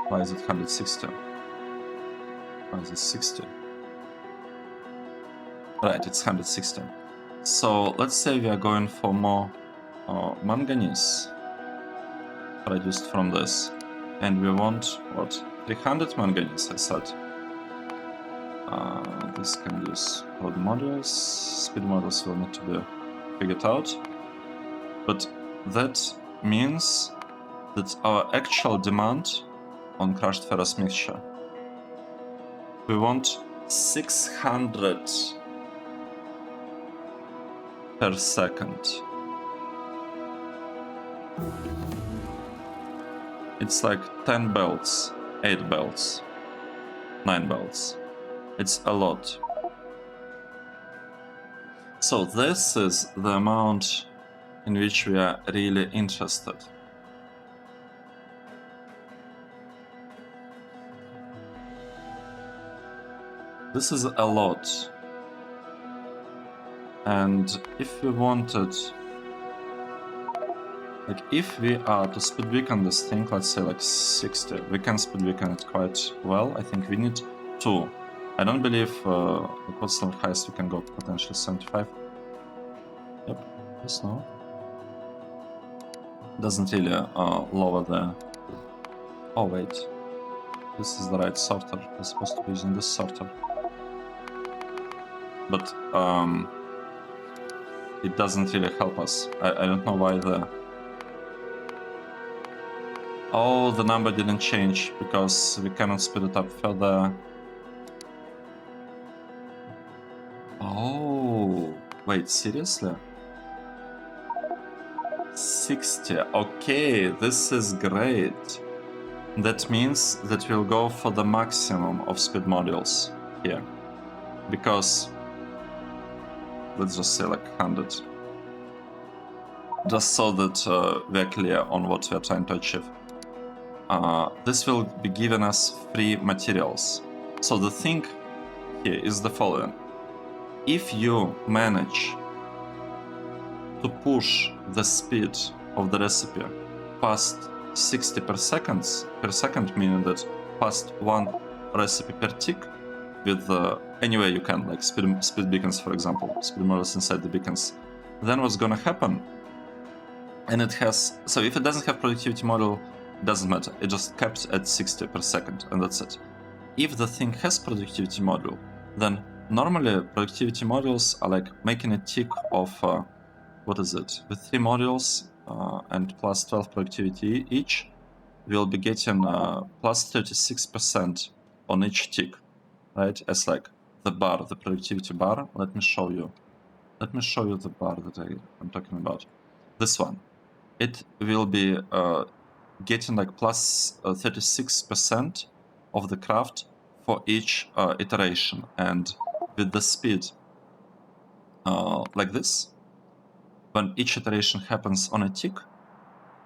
Why is it 160? Why is it 60? Right, it's 160. So let's say we are going for more manganese produced from this. And we want, what, 300 manganese, I said. This can use code modules. Speed models will need to be figured out. But that means that our actual demand on crushed ferrous mixture, we want 600 per second. It's like 10 belts, 8 belts, 9 belts. It's a lot. So this is the amount in which we are really interested. This is a lot. And if we wanted, like if we are to speed beacon this thing, let's say like 60, we can speed beacon it quite well. I think we need 2. I don't believe what's the highest we can go, potentially 75. Yep, yes, no. Doesn't really lower the... Oh wait, this is the right sorter. We're supposed to be using this sorter. But it doesn't really help us. I don't know why the... Oh, the number didn't change because we cannot speed it up further. Oh, wait, seriously? 60. Okay, this is great. That means that we'll go for the maximum of speed modules here. Because, let's just say like 100. Just so that we're clear on what we're trying to achieve. This will be giving us free materials. So the thing here is the following. If you manage to push the speed of the recipe past 60 per second, meaning that past 1 recipe per tick, with any way you can, like speed beacons, for example, speed models inside the beacons, then what's gonna happen? And it has, so if it doesn't have productivity model, it doesn't matter, it just caps at 60 per second, and that's it. If the thing has productivity module, then normally productivity modules are like making a tick of, what is it, with 3 modules and plus 12 productivity each, we'll be getting plus 36% on each tick, right? As like the bar, the productivity bar. Let me show you the bar that I'm talking about. This one. It will be getting like plus 36% of the craft for each iteration. And with the speed like this, when each iteration happens on a tick,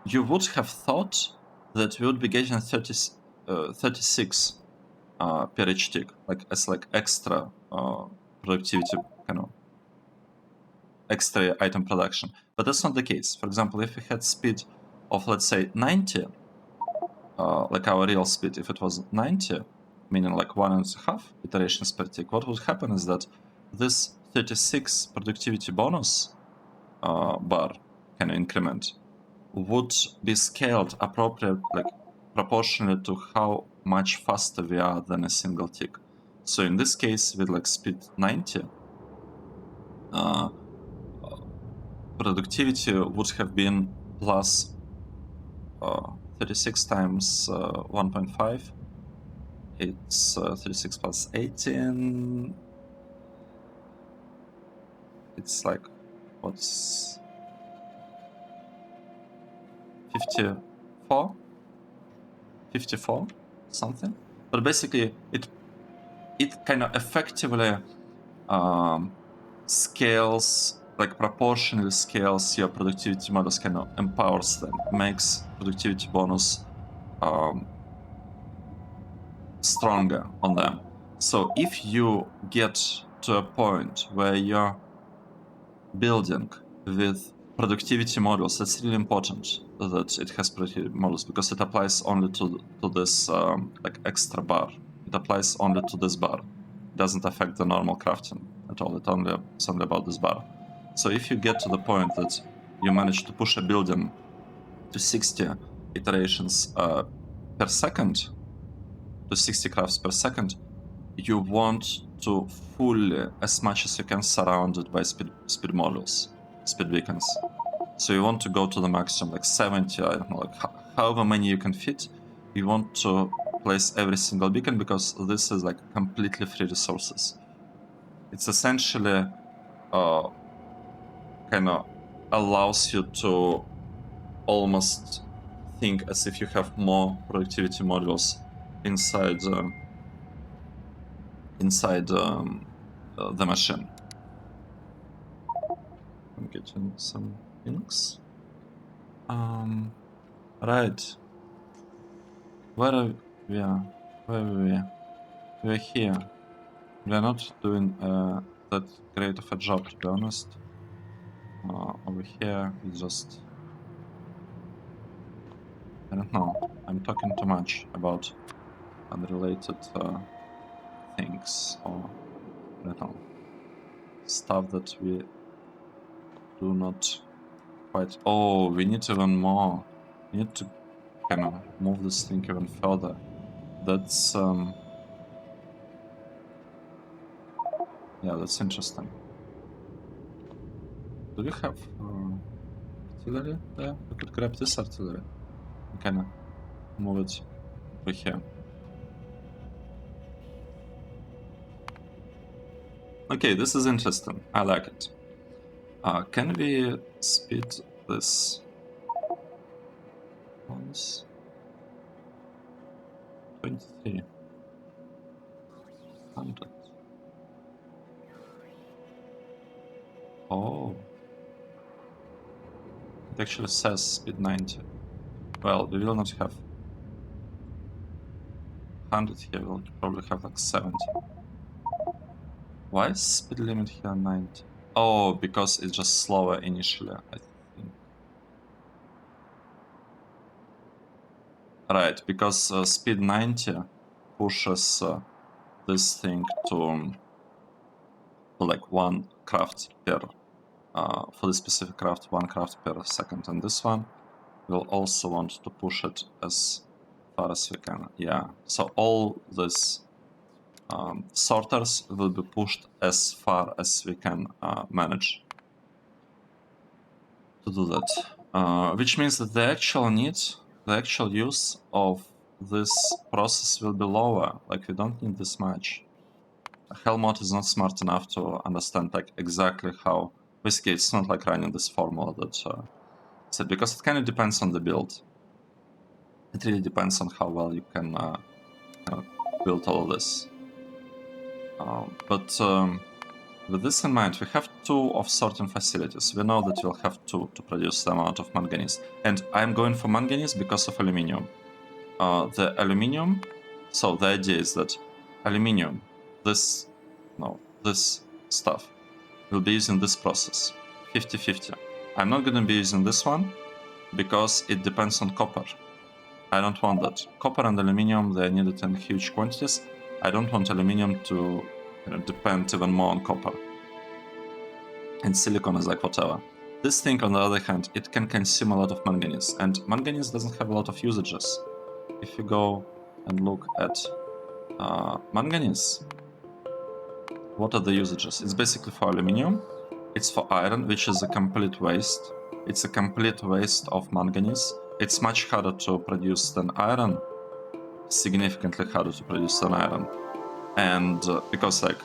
you would have thought that we would be getting 36 per each tick, like as like extra productivity, kind of extra item production. But that's not the case. For example, if we had speed of, let's say, 90, like our real speed, if it was 90, meaning like 1.5 iterations per tick, what would happen is that this 36 productivity bonus bar kind of increment would be scaled appropriate, like proportionally to how much faster we are than a single tick. So in this case, with like speed 90, productivity would have been plus 36 times 1.5. It's 36 plus 18. It's like, what's 54? 54 something. But basically, it kind of effectively scales, like proportionally scales your productivity models, kind of empowers them, makes productivity bonus stronger on them. So if you get to a point where you're building with productivity models, that's really important that it has productivity models, because it applies only to this like extra bar. It applies only to this bar. It doesn't affect the normal crafting at all. It's only about this bar. So if you get to the point that you manage to push a building to 60 iterations per second, to 60 crafts per second, you want to fully, as much as you can, surround it by speed models, speed beacons. So you want to go to the maximum, like 70, I don't know, like however many you can fit. You want to place every single beacon, because this is like completely free resources. It's essentially kind of allows you to almost think as if you have more productivity modules inside the machine. I'm getting some links. Right. Where are we? Where are we? We're here. We're not doing that great of a job, to be honest. Over here, we just... I don't know. I'm talking too much about unrelated things, or I don't know, stuff that we do not quite... Oh, we need even more. We need to kind of move this thing even further. That's yeah, that's interesting. Do you have artillery there? We could grab this artillery and kind of move it over here. Okay, this is interesting. I like it. Can we speed this once? 23. 100. Oh. It actually says speed 90. Well, we will not have 100 here, we'll probably have like 70. Why is speed limit here 90? Oh, because it's just slower initially, I think. Right, because speed 90 pushes this thing to like one craft per, for the specific craft, one craft per second. And this one we'll also want to push it as far as we can. Yeah, so all these sorters will be pushed as far as we can manage to do that. Which means that the actual use of this process will be lower. Like, we don't need this much. Helmut is not smart enough to understand like exactly how. Basically, it's not like running this formula that said, because it kind of depends on the build. It really depends on how well you can build all of this. But with this in mind, we have 2 of sorting facilities. We know that we'll have 2 to produce the amount of manganese. And I'm going for manganese because of aluminium. The aluminium, so the idea is that aluminium, this stuff, will be using this process, 50-50. I'm not gonna be using this one because it depends on copper. I don't want that. Copper and aluminium, they're needed in huge quantities. I don't want aluminium to depend even more on copper. And silicon is like whatever. This thing, on the other hand, it can consume a lot of manganese, and manganese doesn't have a lot of usages. If you go and look at manganese, what are the usages? It's basically for aluminium, it's for iron, which is a complete waste. It's a complete waste of manganese. It's much harder to produce than iron, significantly harder to produce than iron. And because like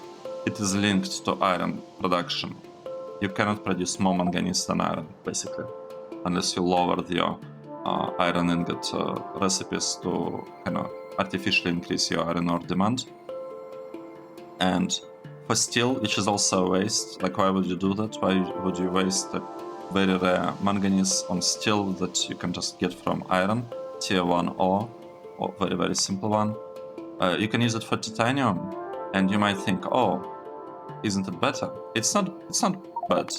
it is linked to iron production, you cannot produce more manganese than iron, basically, unless you lower your iron ingot recipes to artificially increase your iron ore demand. And for steel, which is also a waste, like why would you do that? Why would you waste very rare manganese on steel that you can just get from iron, tier 1 ore, or very, very simple one? You can use it for titanium, and you might think, oh, isn't it better? It's not bad,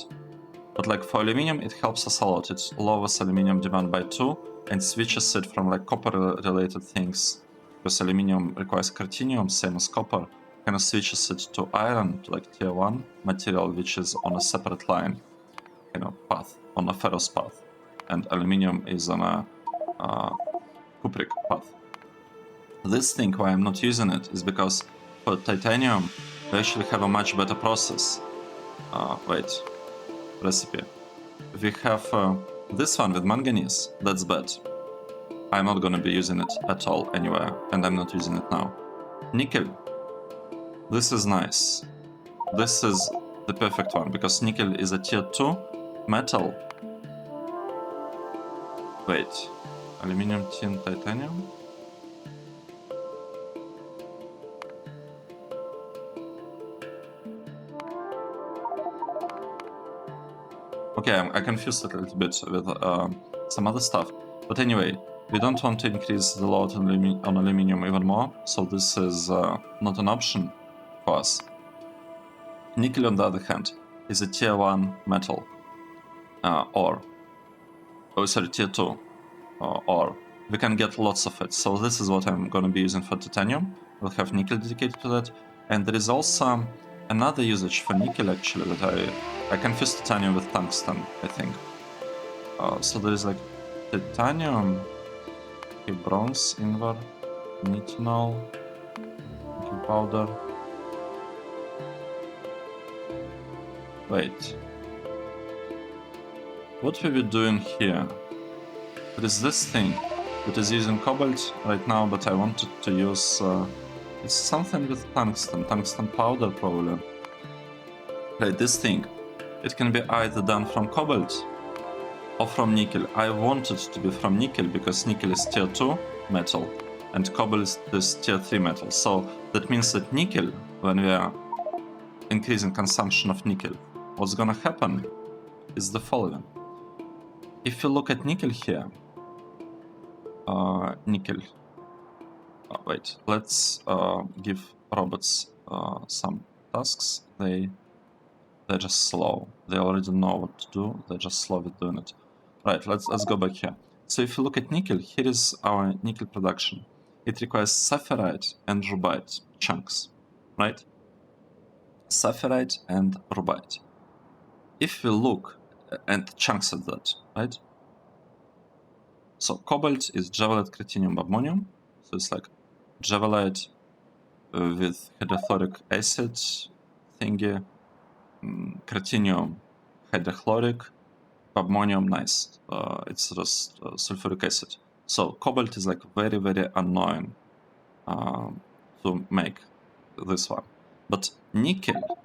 but like for aluminium, it helps us a lot. It lowers aluminium demand by 2 and switches it from like copper-related things, because aluminium requires cruthenium, same as copper, kind of switches it to iron, to like tier 1 material, which is on a separate line, path, on a ferrous path, and aluminium is on a cupric path. This thing, why I'm not using it, is because for titanium, we actually have a much better process. Recipe. We have this one with manganese, that's bad. I'm not gonna be using it at all anywhere, and I'm not using it now. Nickel. This is nice. This is the perfect one, because nickel is a tier 2 metal. Wait, aluminium, tin, titanium? Okay, I confused it a little bit with some other stuff. But anyway, we don't want to increase the load on aluminium even more, so this is not an option for us. Nickel, on the other hand, is a tier 1 metal ore. Oh, sorry, tier 2 ore. We can get lots of it, so this is what I'm going to be using for titanium. We'll have nickel dedicated to that. And there is also another usage for nickel, actually, that I confused titanium with tungsten, I think. So there is like titanium, okay, bronze, invar, nitinol, nickel powder. Wait. What we were doing here? There is this thing that is using cobalt right now, but I wanted to use... it's something with tungsten powder probably. Right, this thing. It can be either done from cobalt or from nickel. I want it to be from nickel because nickel is tier 2 metal and cobalt is tier 3 metal. So that means that nickel, when we are increasing consumption of nickel, what's gonna happen is the following. If you look at nickel here, nickel. Wait, let's give robots some tasks. They're just slow. They already know what to do. They're just slow with doing it. Right, let's go back here. So if you look at nickel, here is our nickel production. It requires saphirite and rubite chunks, right? Saphirite and rubite. If we look and chunks at that, right? So cobalt is javelite, cruthenium, ammonium. So it's like javelite with hydrochloric acid thingy, cruthenium, hydrochloric, ammonium, nice. It's just sulfuric acid. So cobalt is like very, very annoying to make this one. But nickel,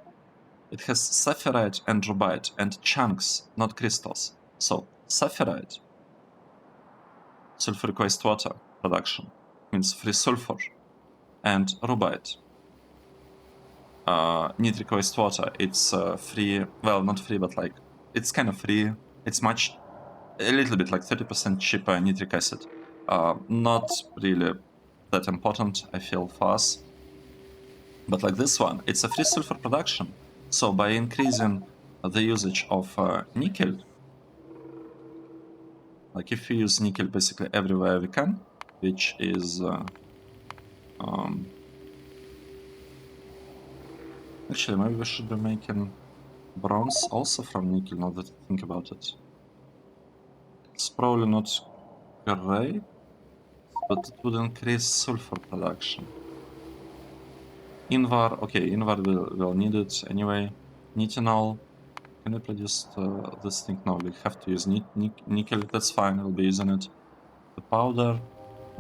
it has saphirite and rubite and chunks, not crystals. So saphirite, sulfuric wastewater production, means free sulfur, and rubite, nitric wastewater. It's free, well, not free, but like it's kind of free. It's a little bit like 30% cheaper nitric acid. Not really that important, I feel, for us. But like this one, it's a free sulfur production. So by increasing the usage of nickel, like if we use nickel basically everywhere we can, which is actually maybe we should be making bronze also from nickel, now that I think about it. It's probably not great, but it would increase sulfur production. Invar, okay, Invar will need it anyway. Nitinol, can we produce this thing? No, we have to use nickel, that's fine, we'll be using it. The powder,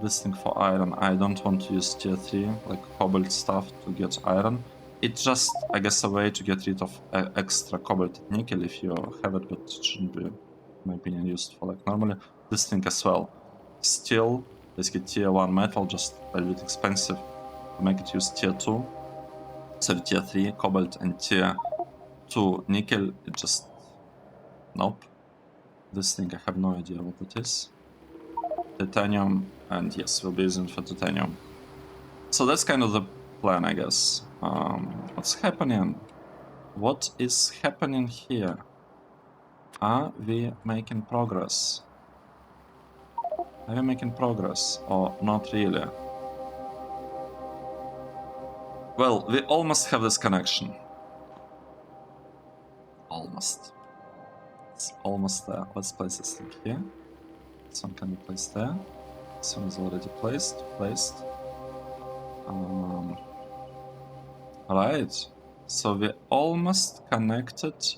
this thing for iron, I don't want to use tier 3, like cobalt stuff to get iron. It's just, I guess, a way to get rid of extra cobalt and nickel if you have it, but it shouldn't be, in my opinion, used for like normally. This thing as well. Steel, basically tier 1 metal, just a little bit expensive to make it use tier 2. So tier 3 cobalt and tier 2 nickel, it just, nope. This thing, I have no idea what it is. Titanium, and yes, we'll be using for titanium. So that's kind of the plan, I guess. What's happening? What is happening here? Are we making progress? Are we making progress or not really? Well, we almost have this connection. Almost. It's almost there. Let's place this thing here. This one can be placed there. This one is already placed. Right. So we almost connected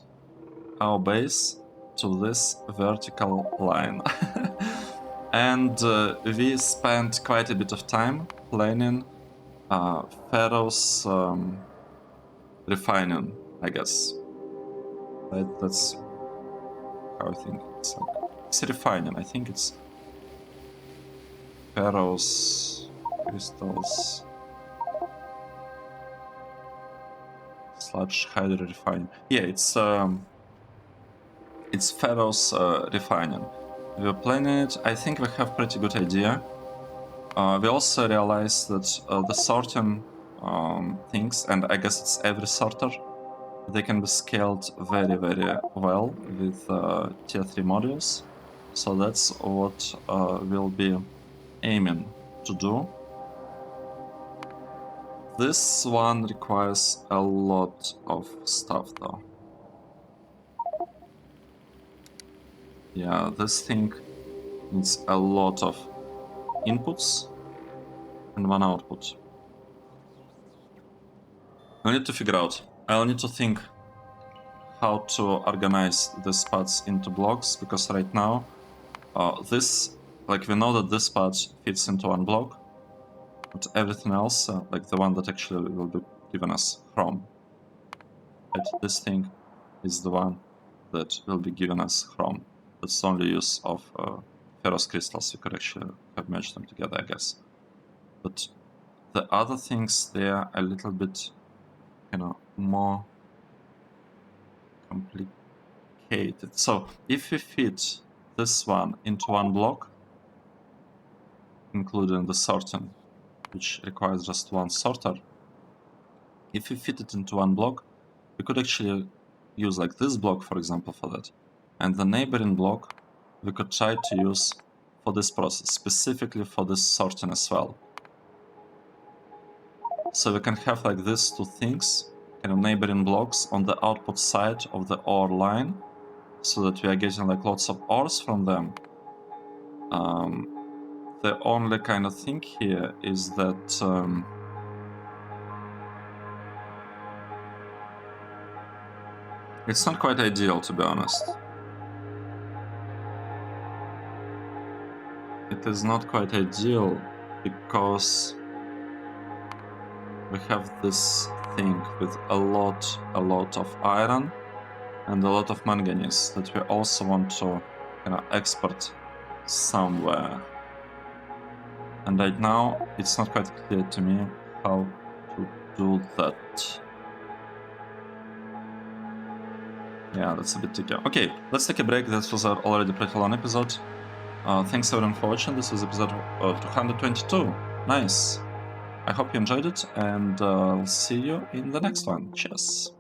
our base to this vertical line. And we spent quite a bit of time planning FERROUS refining, I guess. Right? That's how I think it's like. It's refining, I think it's FERROUS crystals / hydro refining. Yeah, it's FERROUS refining. We were planning it. I think we have pretty good idea. We also realized that the sorting things, and I guess it's every sorter, they can be scaled very, very well with tier 3 modules. So that's what we'll be aiming to do. This one requires a lot of stuff though. Yeah, this thing needs a lot of inputs and one output. I need to figure out. I'll need to think how to organize these parts into blocks, because right now this, like, we know that this part fits into one block, but everything else, like the one that actually will be given us chrome, right? This thing is the one that will be given us chrome. That's the only use of ferrous crystals. You could actually have merged them together, I guess. But the other things, they are a little bit, you know, more complicated. So if we fit this one into one block, including the sorting, which requires just one sorter, if we fit it into one block, we could actually use like this block, for example, for that. And the neighboring block, we could try to use for this process, specifically for this sorting as well. So we can have like these two things, kind of neighboring blocks on the output side of the ore line, so that we are getting like lots of ores from them. The only kind of thing here is that it's not quite ideal, to be honest. It is not quite ideal because we have this thing with a lot of iron and a lot of manganese that we also want to export somewhere. And right now, it's not quite clear to me how to do that. Yeah, that's a bit tricky. Okay, let's take a break. This was already a pretty long episode. Thanks everyone for watching. This was episode 222. Nice. I hope you enjoyed it, and I'll see you in the next one. Cheers!